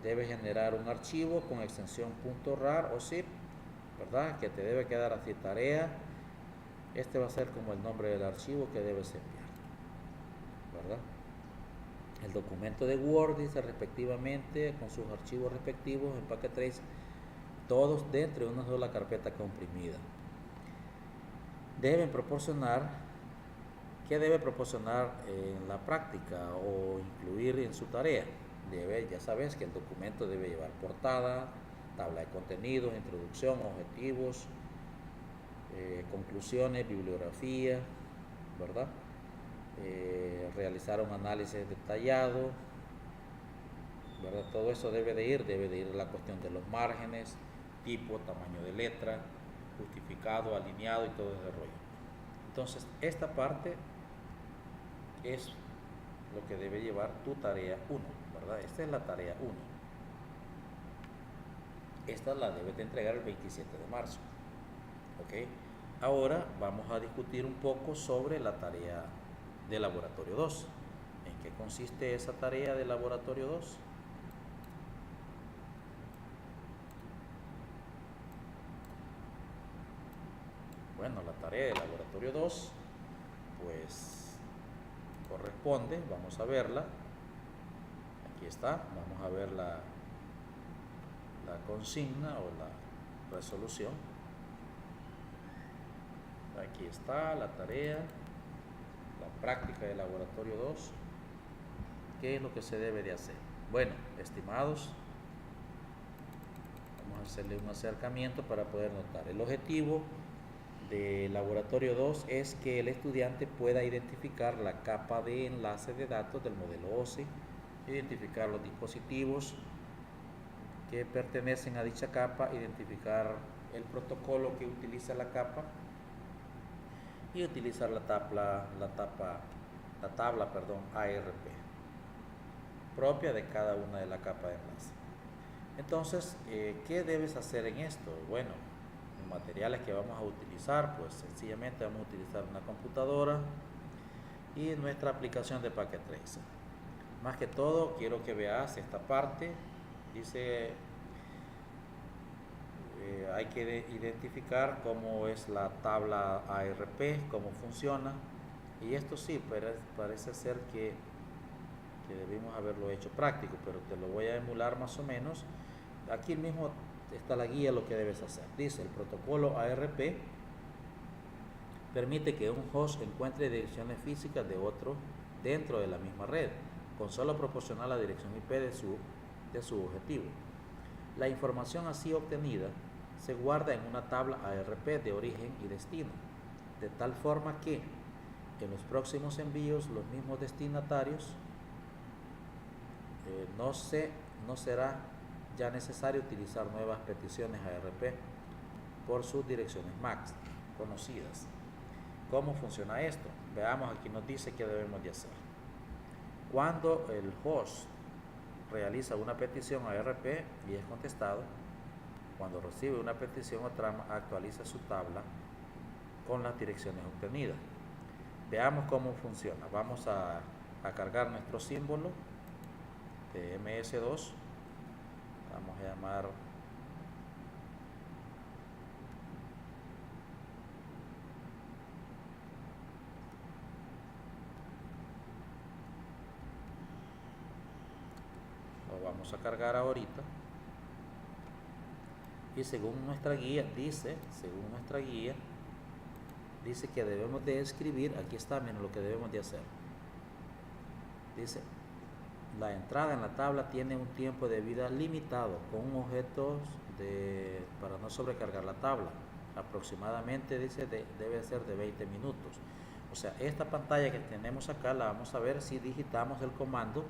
Speaker 1: Debe generar un archivo con extensión .rar o zip, ¿verdad? Que te debe quedar así: tarea. Este va a ser como el nombre del archivo que debes enviar, ¿verdad? El documento de Word, dice, respectivamente, con sus archivos respectivos en Packet Tracer, todos dentro de una sola carpeta comprimida. Deben proporcionar, ¿qué debe proporcionar en la práctica o incluir en su tarea? Ya sabes que el documento debe llevar portada, tabla de contenidos, introducción, objetivos, conclusiones, bibliografía, ¿verdad? Realizar un análisis detallado, ¿verdad? Todo eso debe de ir la cuestión de los márgenes, tipo, tamaño de letra, justificado, alineado y todo ese rollo. Entonces esta parte es lo que debe llevar tu tarea 1, ¿verdad? Esta es la tarea 1. Esta la debes de entregar el 27 de marzo. ¿Ok? Ahora vamos a discutir un poco sobre la tarea de laboratorio 2. ¿En qué consiste esa tarea de laboratorio 2? Bueno, la tarea de laboratorio 2, pues corresponde, vamos a verla. Aquí está, vamos a ver la consigna o la resolución. Aquí está la tarea, la práctica de laboratorio 2. ¿Qué es lo que se debe de hacer? Bueno, estimados, vamos a hacerle un acercamiento para poder notar. El objetivo de laboratorio 2 es que el estudiante pueda identificar la capa de enlace de datos del modelo OSI, identificar los dispositivos que pertenecen a dicha capa, identificar el protocolo que utiliza la capa y utilizar la tabla ARP propia de cada una de la capa de enlace. Entonces, ¿qué debes hacer en esto? Bueno, los materiales que vamos a utilizar, pues sencillamente vamos a utilizar una computadora y nuestra aplicación de Packet Tracer. Más que todo, quiero que veas esta parte. Dice, hay que identificar cómo es la tabla ARP, cómo funciona. Y esto sí, parece ser que debimos haberlo hecho práctico, pero te lo voy a emular más o menos. Aquí mismo está la guía, lo que debes hacer. Dice, el protocolo ARP permite que un host encuentre direcciones físicas de otro dentro de la misma red, con solo proporcionar la dirección IP de su objetivo. La información así obtenida se guarda en una tabla ARP de origen y destino, de tal forma que en los próximos envíos los mismos destinatarios no será ya necesario utilizar nuevas peticiones ARP por sus direcciones MAC conocidas. ¿Cómo funciona esto? Veamos, aquí nos dice qué debemos de hacer. Cuando el host realiza una petición ARP y es contestado, cuando recibe una petición o trama, actualiza su tabla con las direcciones obtenidas. Veamos cómo funciona. Vamos a cargar nuestro símbolo de MS2. Vamos a llamar lo vamos a cargar ahorita, y según nuestra guía dice que debemos de escribir, aquí está, miren lo que debemos de hacer. Dice, la entrada en la tabla tiene un tiempo de vida limitado con objetos para no sobrecargar la tabla. Aproximadamente, dice, debe ser de 20 minutos. O sea, esta pantalla que tenemos acá la vamos a ver si digitamos el comando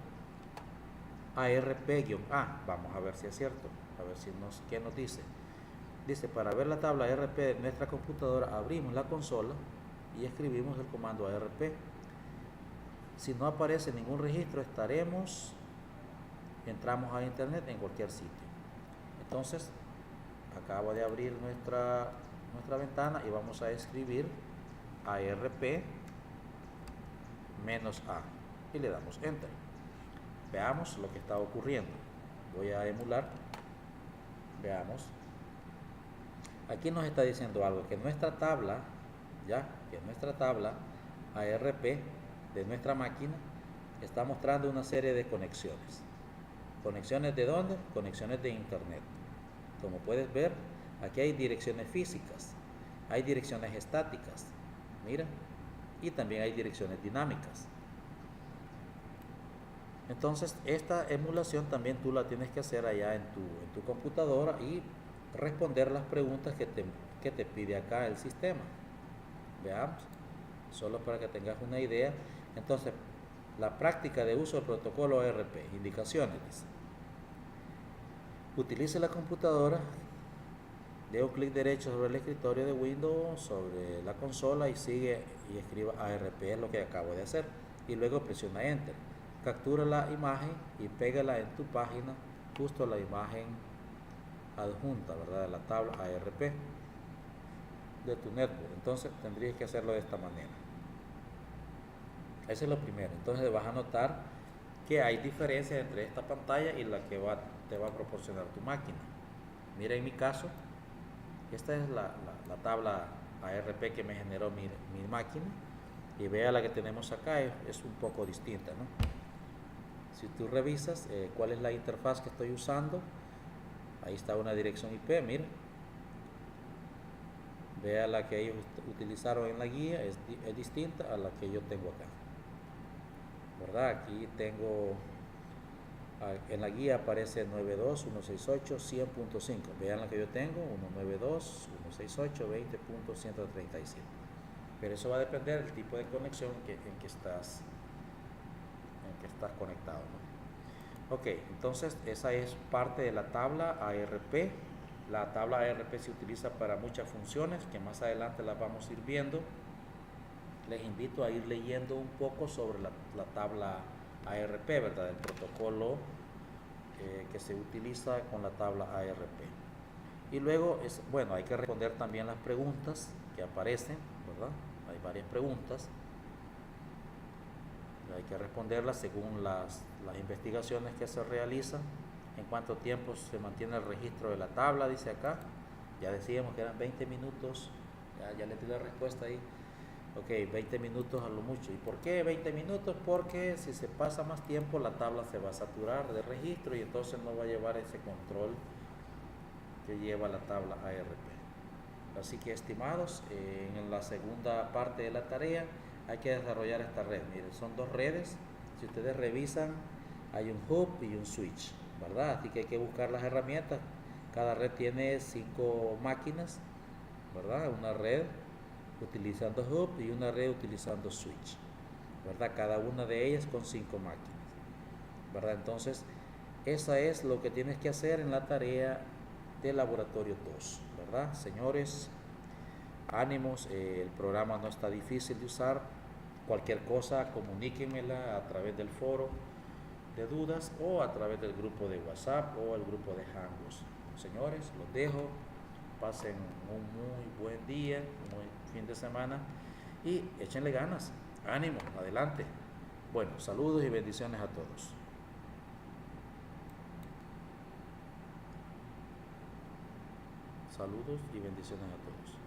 Speaker 1: ARP-A. Vamos a ver si es cierto, a ver si qué nos dice. Dice, para ver la tabla ARP de nuestra computadora, abrimos la consola y escribimos el comando ARP. Si no aparece ningún registro, entramos a internet en cualquier sitio. Entonces, acabo de abrir nuestra ventana y vamos a escribir ARP-A y le damos Enter. Veamos lo que está ocurriendo. Voy a emular. Veamos. Aquí nos está diciendo algo, que nuestra tabla ARP de nuestra máquina está mostrando una serie de conexiones. ¿Conexiones de dónde? Conexiones de internet. Como puedes ver, aquí hay direcciones físicas, hay direcciones estáticas, mira, y también hay direcciones dinámicas. Entonces, esta emulación también tú la tienes que hacer allá en tu computadora y responder las preguntas que te pide acá el sistema. Veamos, solo para que tengas una idea. Entonces, la práctica de uso del protocolo ARP, indicaciones. Utilice la computadora, dé un clic derecho sobre el escritorio de Windows, sobre la consola y sigue y escriba ARP, es lo que acabo de hacer. Y luego presiona Enter. Captura la imagen y pégala en tu página, justo la imagen adjunta, ¿verdad? De la tabla ARP de tu netbook. Entonces tendrías que hacerlo de esta manera. Eso es lo primero. Entonces vas a notar que hay diferencia entre esta pantalla y la que te va a proporcionar tu máquina. Mira, en mi caso, esta es la tabla ARP que me generó mi máquina, y vea la que tenemos acá, es un poco distinta, ¿no? Si tú revisas cuál es la interfaz que estoy usando, ahí está una dirección IP, mira. Vea la que ellos utilizaron en la guía, es distinta a la que yo tengo acá, ¿verdad? Aquí tengo, en la guía aparece 92.168.100.5. Vean la que yo tengo, 192.168.20.137. Pero eso va a depender del tipo de conexión en que estás conectado, ¿no? Ok, entonces esa es parte de la tabla ARP. La tabla ARP se utiliza para muchas funciones que más adelante las vamos a ir viendo. Les invito a ir leyendo un poco sobre la tabla ARP, ¿verdad? El protocolo que se utiliza con la tabla ARP. Y luego, hay que responder también las preguntas que aparecen, ¿verdad? Hay varias preguntas. Hay que responderlas según las investigaciones que se realizan. En cuánto tiempo se mantiene el registro de la tabla, dice acá. Ya decíamos que eran 20 minutos. Ya le di la respuesta ahí. Ok, 20 minutos a lo mucho. ¿Y por qué 20 minutos? Porque si se pasa más tiempo, la tabla se va a saturar de registro y entonces no va a llevar ese control que lleva la tabla ARP. Así que, estimados, en la segunda parte de la tarea hay que desarrollar esta red. Miren, son dos redes. Si ustedes revisan, hay un hub y un switch, ¿verdad? Así que hay que buscar las herramientas. Cada red tiene 5 máquinas, ¿verdad? Una red utilizando hub y una red utilizando switch, ¿verdad? Cada una de ellas con 5 máquinas, ¿verdad? Entonces, esa es lo que tienes que hacer en la tarea del laboratorio 2, ¿verdad? Señores, ánimos, el programa no está difícil de usar. Cualquier cosa, comuníquenmela a través del foro de dudas o a través del grupo de WhatsApp o el grupo de Hangouts. Señores, los dejo. Pasen un muy buen día, un buen fin de semana y échenle ganas. Ánimo, adelante. Bueno, saludos y bendiciones a todos. Saludos y bendiciones a todos.